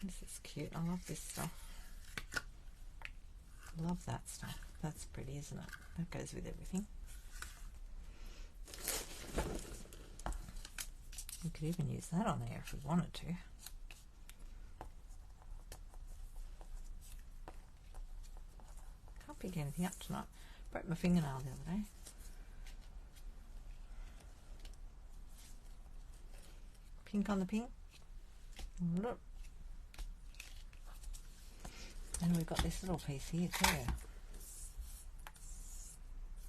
This is cute. I love this stuff. Love that stuff. That's pretty, isn't it? That goes with everything. We could even use that on there if we wanted to. Can't pick anything up tonight. Broke my fingernail the other day. Pink on the pink. Look. And we've got this little piece here too.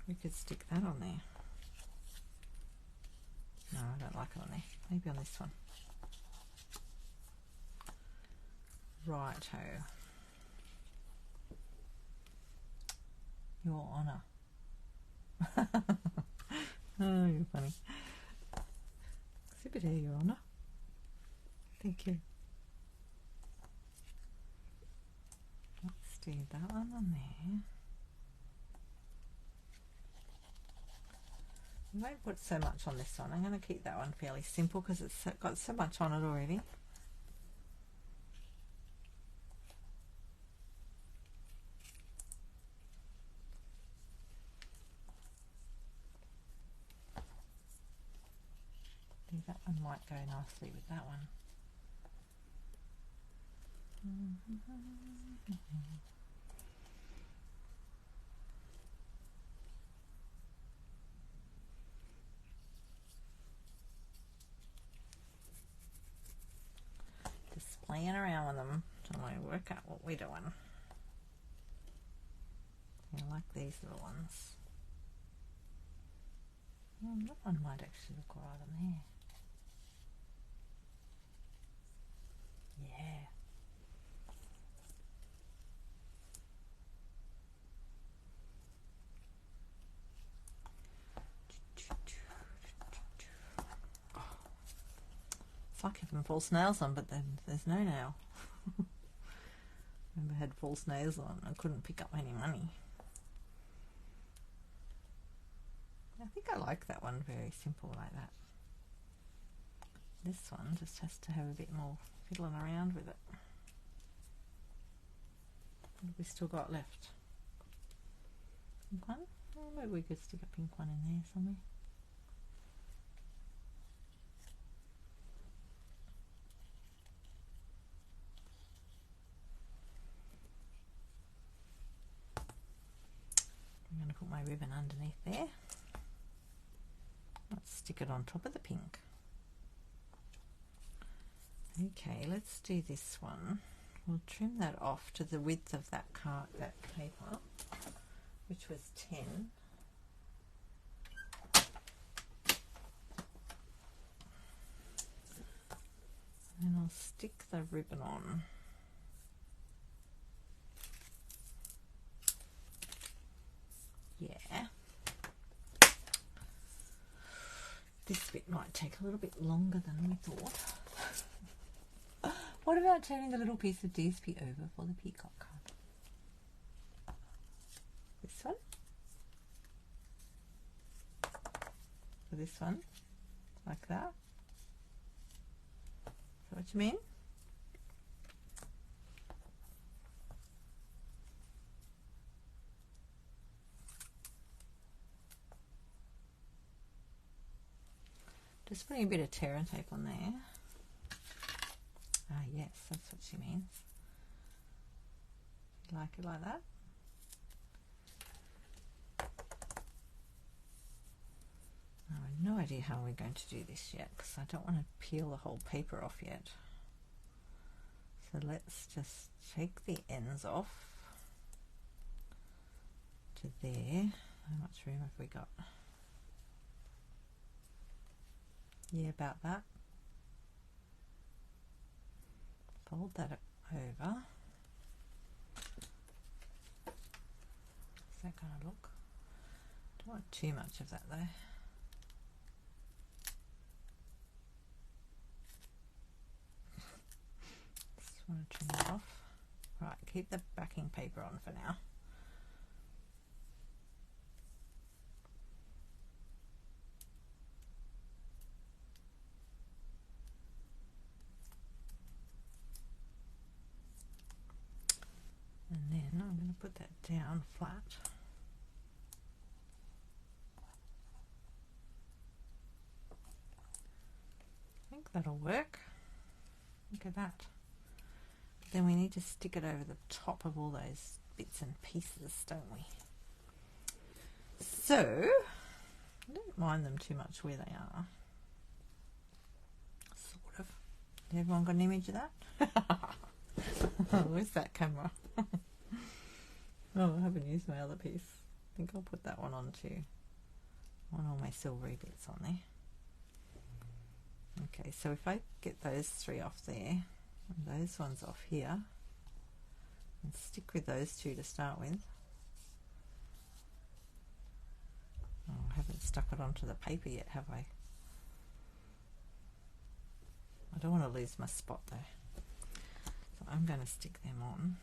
We could stick that on there. No, I don't like it on there. Maybe on this one. Righto. Your Honour. Oh, you're funny. Exhibit A, Your Honour. Thank you. Let's do that one on there. I won't put so much on this one. I'm going to keep that one fairly simple because it's got so much on it already. I think that one might go nicely with that one. Just playing around with them, trying to work out what we're doing. I like these little ones. That one might actually look alright on there. Yeah. Oh. It's like having false nails on, but then there's no nail. Remember I had false nails on, I couldn't pick up any money. I think I like that one, very simple like that. This one just has to have a bit more fiddling around with it. What have we still got left? Pink one? Oh, maybe we could stick a pink one in there somewhere. I'm going to put my ribbon underneath there. Let's stick it on top of the pink. Okay, let's do this one. We'll trim that off to the width of that that paper, which was 10. And I'll stick the ribbon on. Yeah. This bit might take a little bit longer than we thought. What about turning the little piece of DSP over for the peacock card? This one? For this one? Like that? Is that what you mean? Just putting a bit of tear and tape on there. Ah, yes, that's what she means. You like it like that? I have no idea how we're going to do this yet because I don't want to peel the whole paper off yet. So let's just take the ends off to there. How much room have we got? Yeah, about that. Fold that over. How's that going to look? Don't want too much of that though. Just want to trim it off. Right, keep the backing paper on for now. And then I'm going to put that down flat. I think that'll work. Look at that. Then we need to stick it over the top of all those bits and pieces, don't we? So, I don't mind them too much where they are. Sort of. Everyone got an image of that? Where's that camera? Oh, I haven't used my other piece. I think I'll put that one on too. I want all my silvery bits on there. Okay, so if I get those three off there, and those ones off here, and stick with those two to start with. Oh, I haven't stuck it onto the paper yet, have I? I don't want to lose my spot though. So I'm going to stick them on.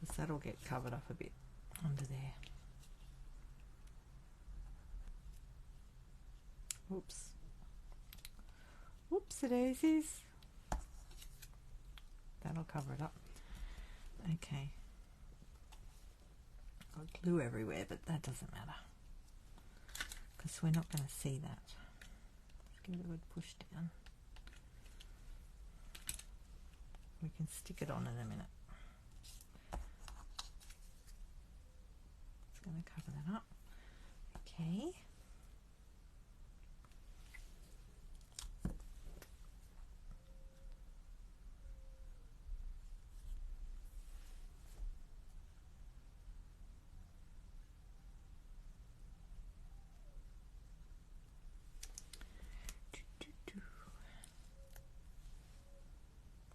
Because that'll get covered up a bit under there. Oops. Whoopsie daisies. That'll cover it up. Okay. Got glue everywhere, but that doesn't matter. Because we're not going to see that. Let's give it a good push down. We can stick it on in a minute. It's going to cover that up. Okay.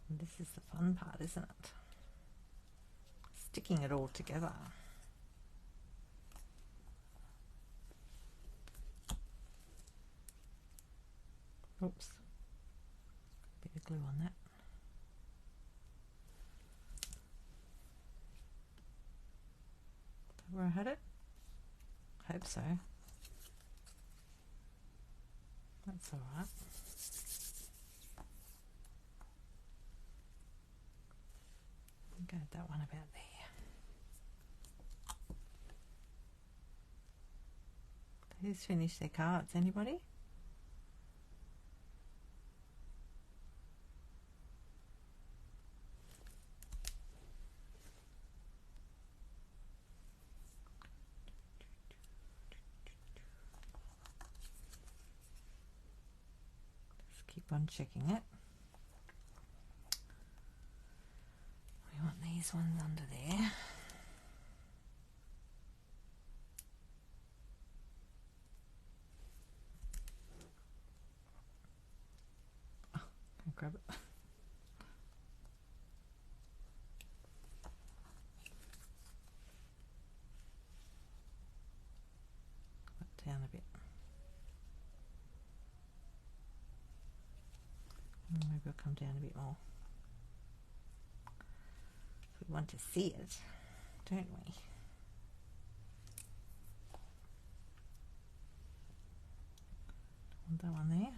This is the fun part, isn't it? Sticking it all together. Oops. Bit of glue on that. Is that where I had it? Hope so. That's all right. Got that one about there. Who's finished their cards? Anybody? Just keep on checking it. We want these ones under there. Oh, can I grab it? a bit. Maybe it'll come down a bit more. We want to see it, don't we? Want that one there.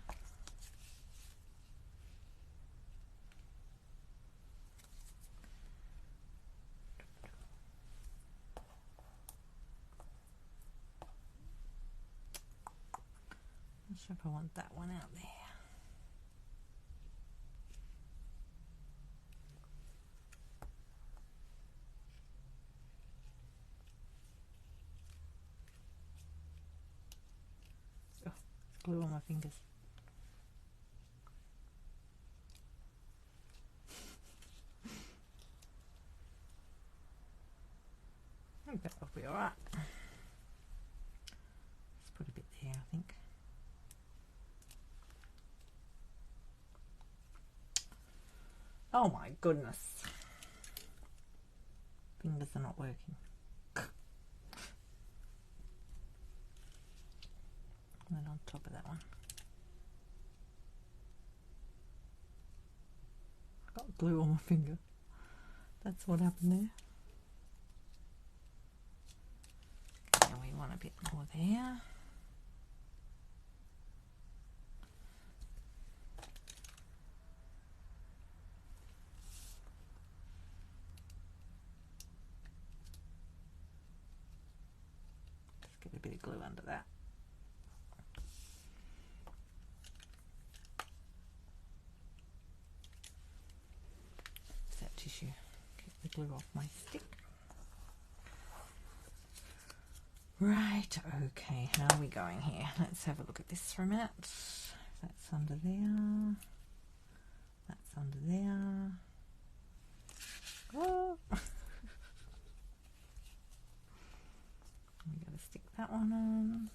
Not sure if I want that one out there. Oh, glue on my fingers. I think that'll be alright. Let's put a bit there, I think. Oh my goodness. Fingers are not working. And then on top of that one. I got glue on my finger. That's what happened there. Okay, we want a bit more there. Just get a bit of glue under that. That tissue. Get the glue off my stick. Right, okay, how are we going here? Let's have a look at this for a minute. That's under there. That's under there. Oh. We gotta stick that one on.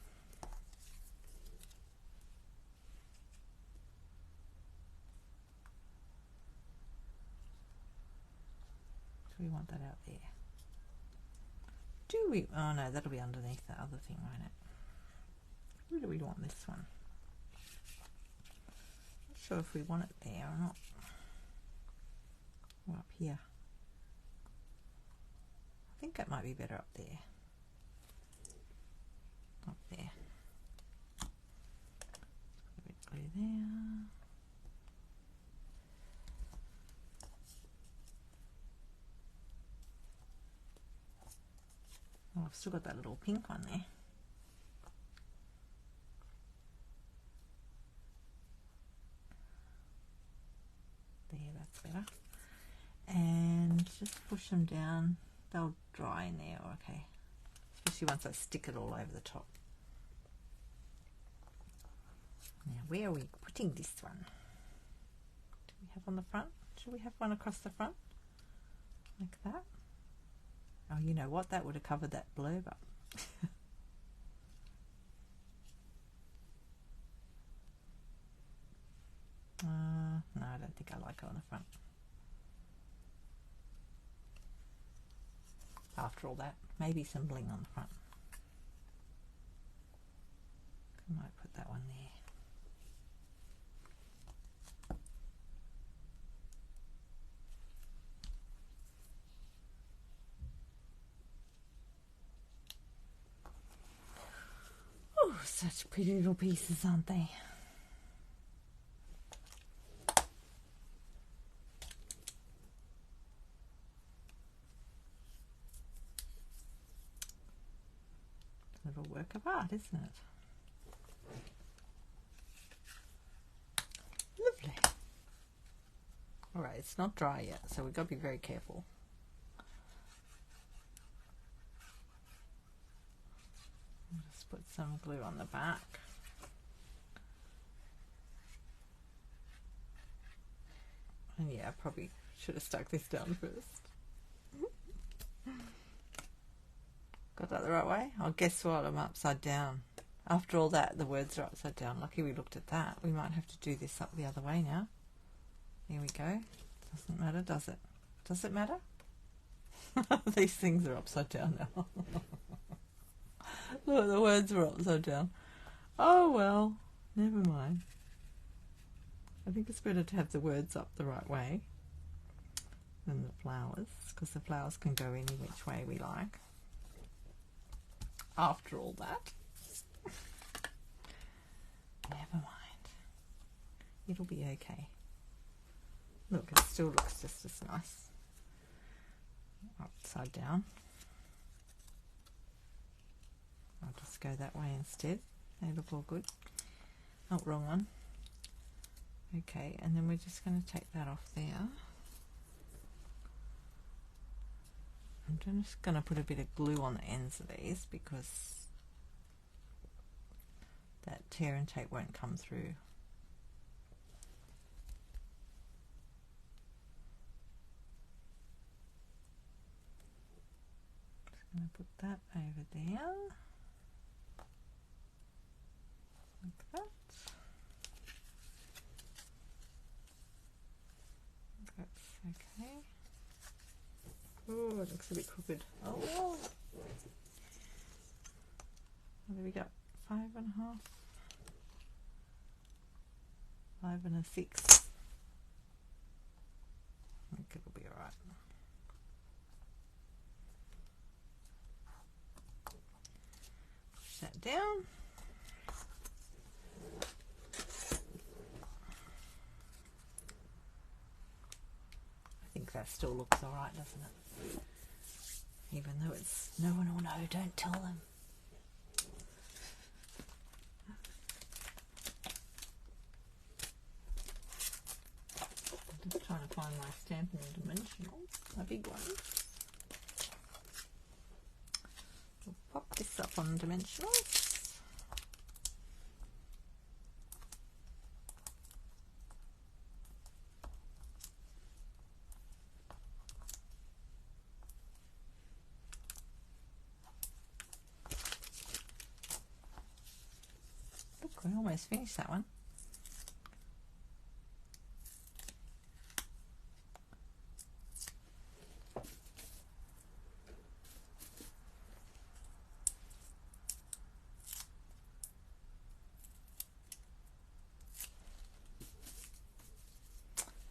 So we want that out there. Do we? Oh no, that'll be underneath that other thing, won't it? Where do we want this one? Not sure if we want it there or not. Or up here. I think it might be better up there. Up there. A bit of glue there. Oh, I've still got that little pink one there. There, that's better. And just push them down. They'll dry in there, okay. Especially once I stick it all over the top. Now, where are we putting this one? Do we have on the front? Should we have one across the front? Like that? Oh, you know what? That would have covered that blurb up. No, I don't think I like it on the front. After all that, maybe some bling on the front. I might put that one there. Oh, such pretty little pieces, aren't they? A little work of art, isn't it? Lovely. Alright, it's not dry yet, so we've got to be very careful. Just put some glue on the back. And yeah, I probably should have stuck this down first. Got that the right way? Oh, guess what? I'm upside down. After all that, the words are upside down. Lucky we looked at that. We might have to do this up the other way now. There we go. Doesn't matter, does it? Does it matter? These things are upside down now. Look, the words are upside down. Oh well, never mind. I think it's better to have the words up the right way than the flowers, because the flowers can go any which way we like. After all that, never mind. It'll be okay. Look, it still looks just as nice. Upside down. I'll just go that way instead. They look all good. Oh, wrong one. Okay, and then we're just going to take that off there. I'm just going to put a bit of glue on the ends of these because that tear and tape won't come through. Just going to put that over there. Like that. That's okay. Oh, it looks a bit crooked. Oh, what do we got? 5 1/2, 5 6. I think it'll be alright. Push that down. I think that still looks alright, doesn't it? Even though it's no one will know, don't tell them. I'm just trying to find my Stampin' Dimensionals, my big ones. We'll pop this up on Dimensionals. Look, we almost finished that one.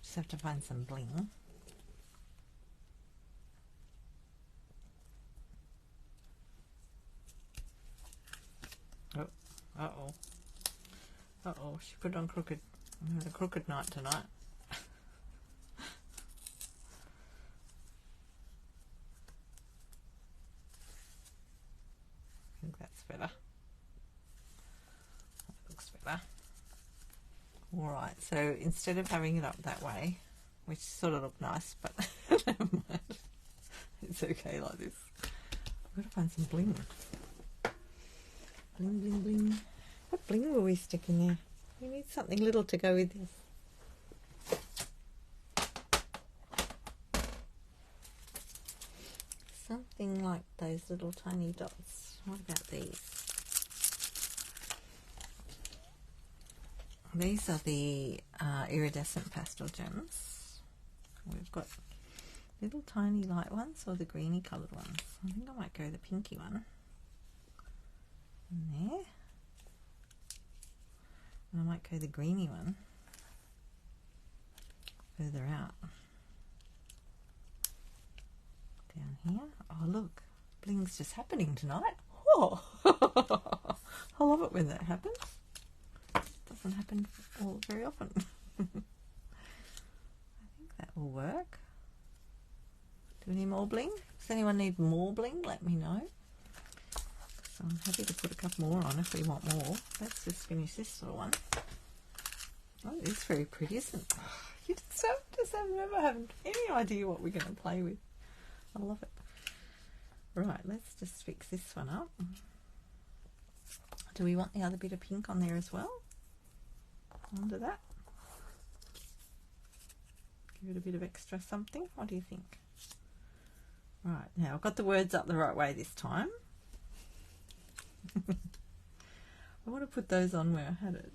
Just have to find some bling. Oh, uh-oh. Uh-oh, she put it on crooked. I'm having a crooked night tonight. I think that's better. That looks better. Alright, so instead of having it up that way, which sort of looked nice, but never mind. It's okay like this. I've got to find some bling. Bling, bling, bling. What bling will we stick in there? We need something little to go with this. Something like those little tiny dots. What about these? These are the iridescent pastel gems. We've got little tiny light ones or the greeny coloured ones. I think I might go the pinky one in there. And I might go the greeny one further out. Down here. Oh look, bling's just happening tonight. Oh, I love it when that happens. Doesn't happen very often. I think that will work. Do we need more bling? Does anyone need more bling? Let me know. So I'm happy to put a couple more on if we want more. Let's just finish this little one. Oh, it's very pretty, isn't it? You just never have any idea what we're going to play with. I love it. Right, let's just fix this one up. Do we want the other bit of pink on there as well? Under that? Give it a bit of extra something. What do you think? Right, now I've got the words up the right way this time. I want to put those on where I had it.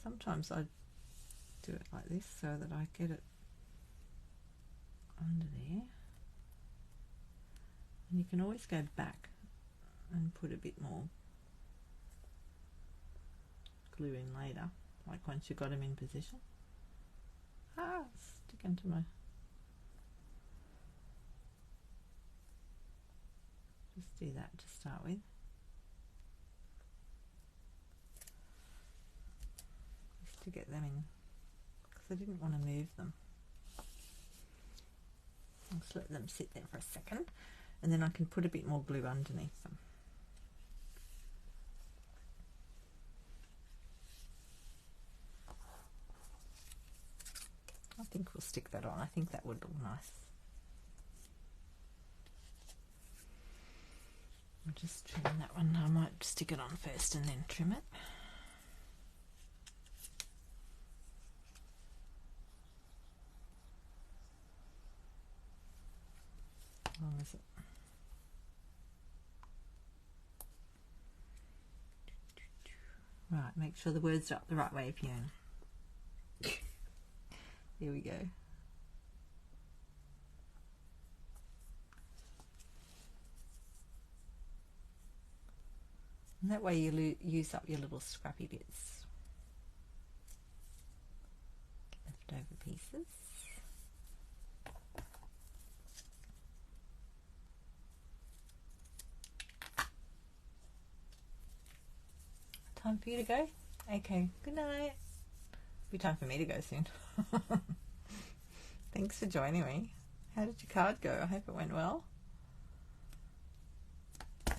Sometimes I do it like this so that I get it under there. And you can always go back and can put a bit more glue in later, like once you've got them in position. Sticking to my... Just do that to start with. Just to get them in, because I didn't want to move them. I'll just let them sit there for a second, and then I can put a bit more glue underneath them. I think we'll stick that on. I think that would look nice. I'll just trim that one. I might stick it on first and then trim it. How long is it? Right, make sure the words are up the right way, Fiona. Here we go. And that way you use up your little scrappy bits. Leftover pieces. Time for you to go? Okay, good night. Be time for me to go soon. Thanks for joining me. How did your card go? I hope it went well. Right,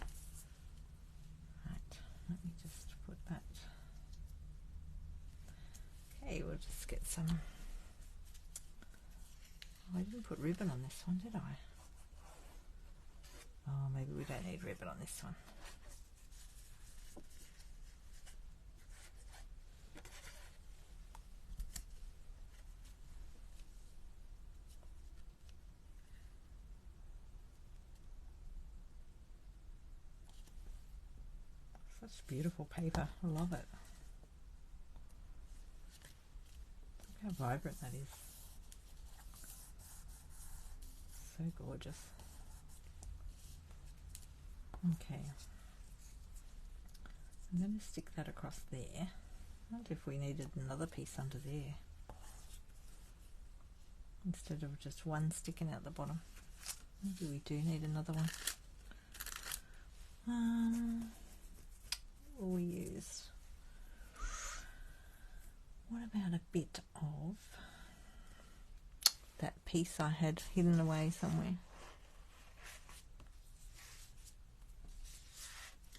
let me just put that. Okay, we'll just get some. Oh, I didn't put ribbon on this one, did I? Oh, maybe we don't need ribbon on this one. Such beautiful paper. I love it. Look how vibrant that is. So gorgeous. Okay. I'm going to stick that across there. I wonder if we needed another piece under there, instead of just one sticking out the bottom. Maybe we do need another one. What will we use? What about a bit of that piece I had hidden away somewhere?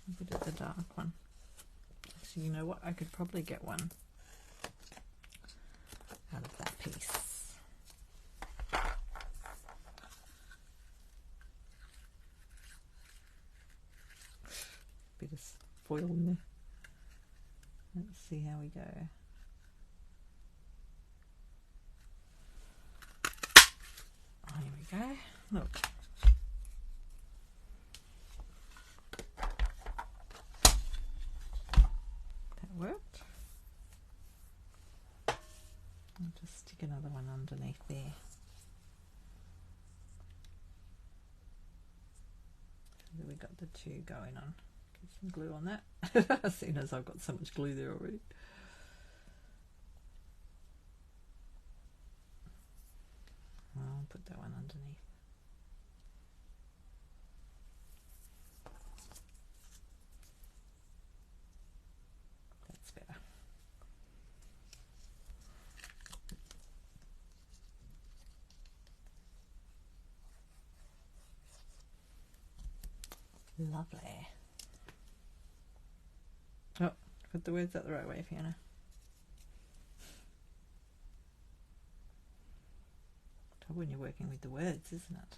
A bit of the dark one. So you know what? I could probably get one out of that piece. Bit of foil in there. Let's see how we go. Oh, here we go. Look. That worked. I'll just stick another one underneath there. So that we got the two going on. Get some glue on that. Seeing as I've got so much glue there already. I'll put that one underneath. That's better. Lovely. Oh, put the words out the right way, Fiona. Trouble when you're working with the words, isn't it?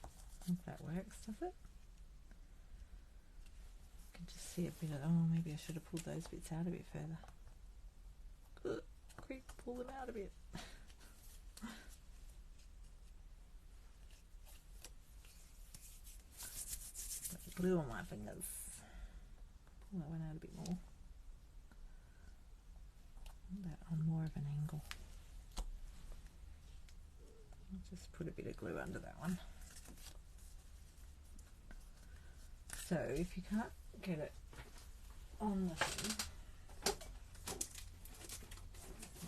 I think that works, does it? I can just see a bit of, oh, maybe I should have pulled those bits out a bit further. Ugh, quick, pull them out a bit. Got the glue on my fingers. Pull that one out a bit more. Put that on more of an angle. I'll just put a bit of glue under that one. So if you can't get it on the thing,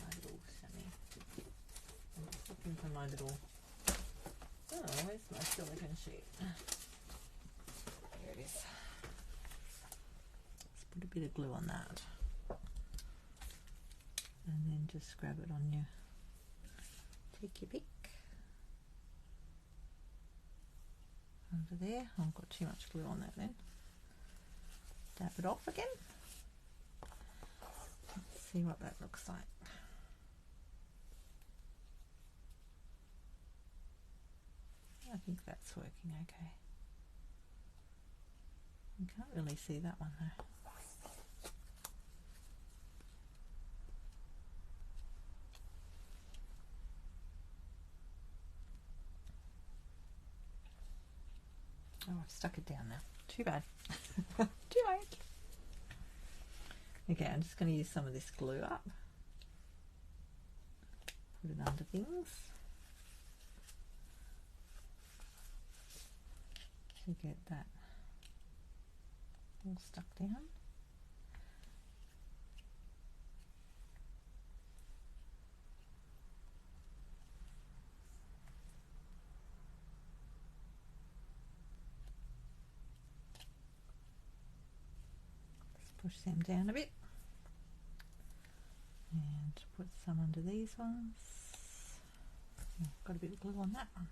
my little Sammy. I'm just looking for my little. Oh, where's my silicone sheet? There it is. Let's put a bit of glue on that, and then just grab it on your. Take your pick. Under there. Oh, I've got too much glue on that then. Dab it off again. Let's see what that looks like. I think that's working okay. You can't really see that one though. Oh, I've stuck it down now. Too bad. Too late. Okay, I'm just going to use some of this glue up. Put it under things. To get that all stuck down. Push them down a bit and put some under these ones. Oh, got a bit of glue on that one.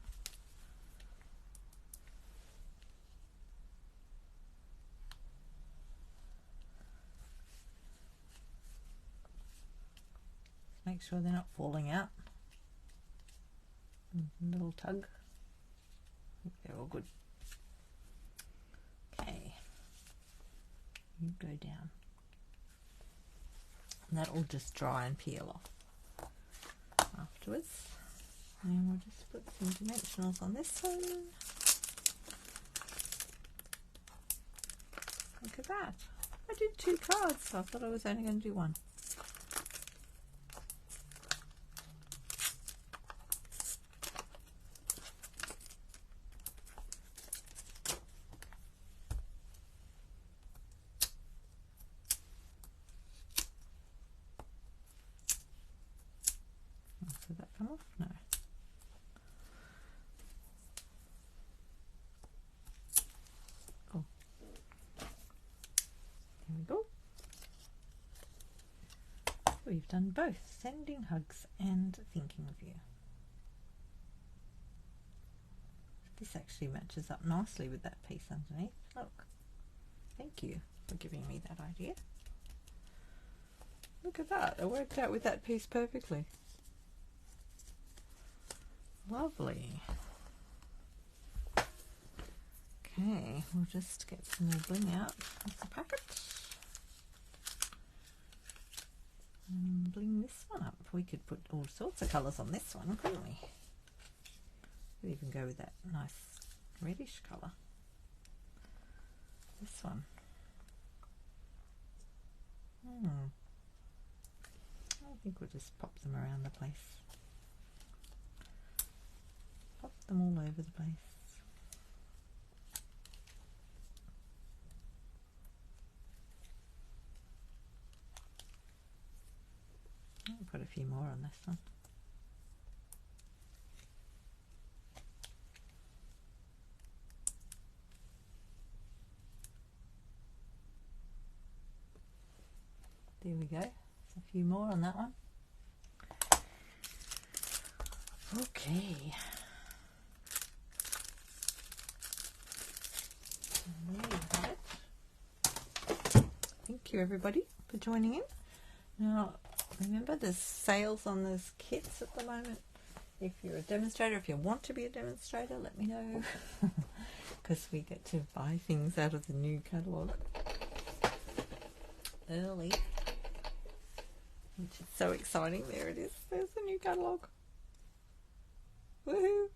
Just make sure they're not falling out. A little tug. I think they're all good. Okay. You go down. And that'll just dry and peel off afterwards. And we'll just put some dimensionals on this one. Look at that. I did 2 cards, so I thought I was only going to do 1. Did that come off? No. Cool. There we go. We've done both sending hugs and thinking of you. This actually matches up nicely with that piece underneath. Look. Thank you for giving me that idea. Look at that. It worked out with that piece perfectly. Lovely. Okay, we'll just get some more bling out of the packet and bling this one up. We could put all sorts of colours on this one, couldn't we? Could even go with that nice reddish colour. This one. I think we'll just pop them around the place. Pop them all over the place. I'll put a few more on this one. There we go. A few more on that one. Okay. And there you have it. Thank you everybody for joining in. Now remember there's sales on those kits at the moment. If you're a demonstrator, if you want to be a demonstrator, let me know. Because we get to buy things out of the new catalogue early. Which is so exciting. There it is. There's the new catalogue. Woohoo!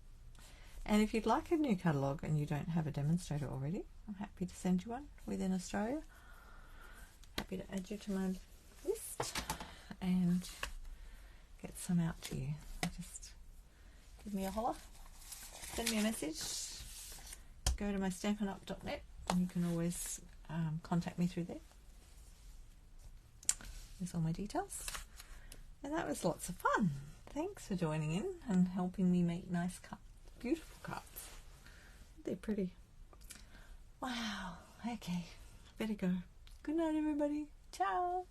And if you'd like a new catalogue and you don't have a demonstrator already, I'm happy to send you one within Australia. Happy to add you to my list and get some out to you. Just give me a holler. Send me a message. Go to my stampinup.net and you can always contact me through there. There's all my details. And that was lots of fun. Thanks for joining in and helping me make nice cards, beautiful cards. They're pretty. Wow. Okay, better go. Good night, everybody. Ciao.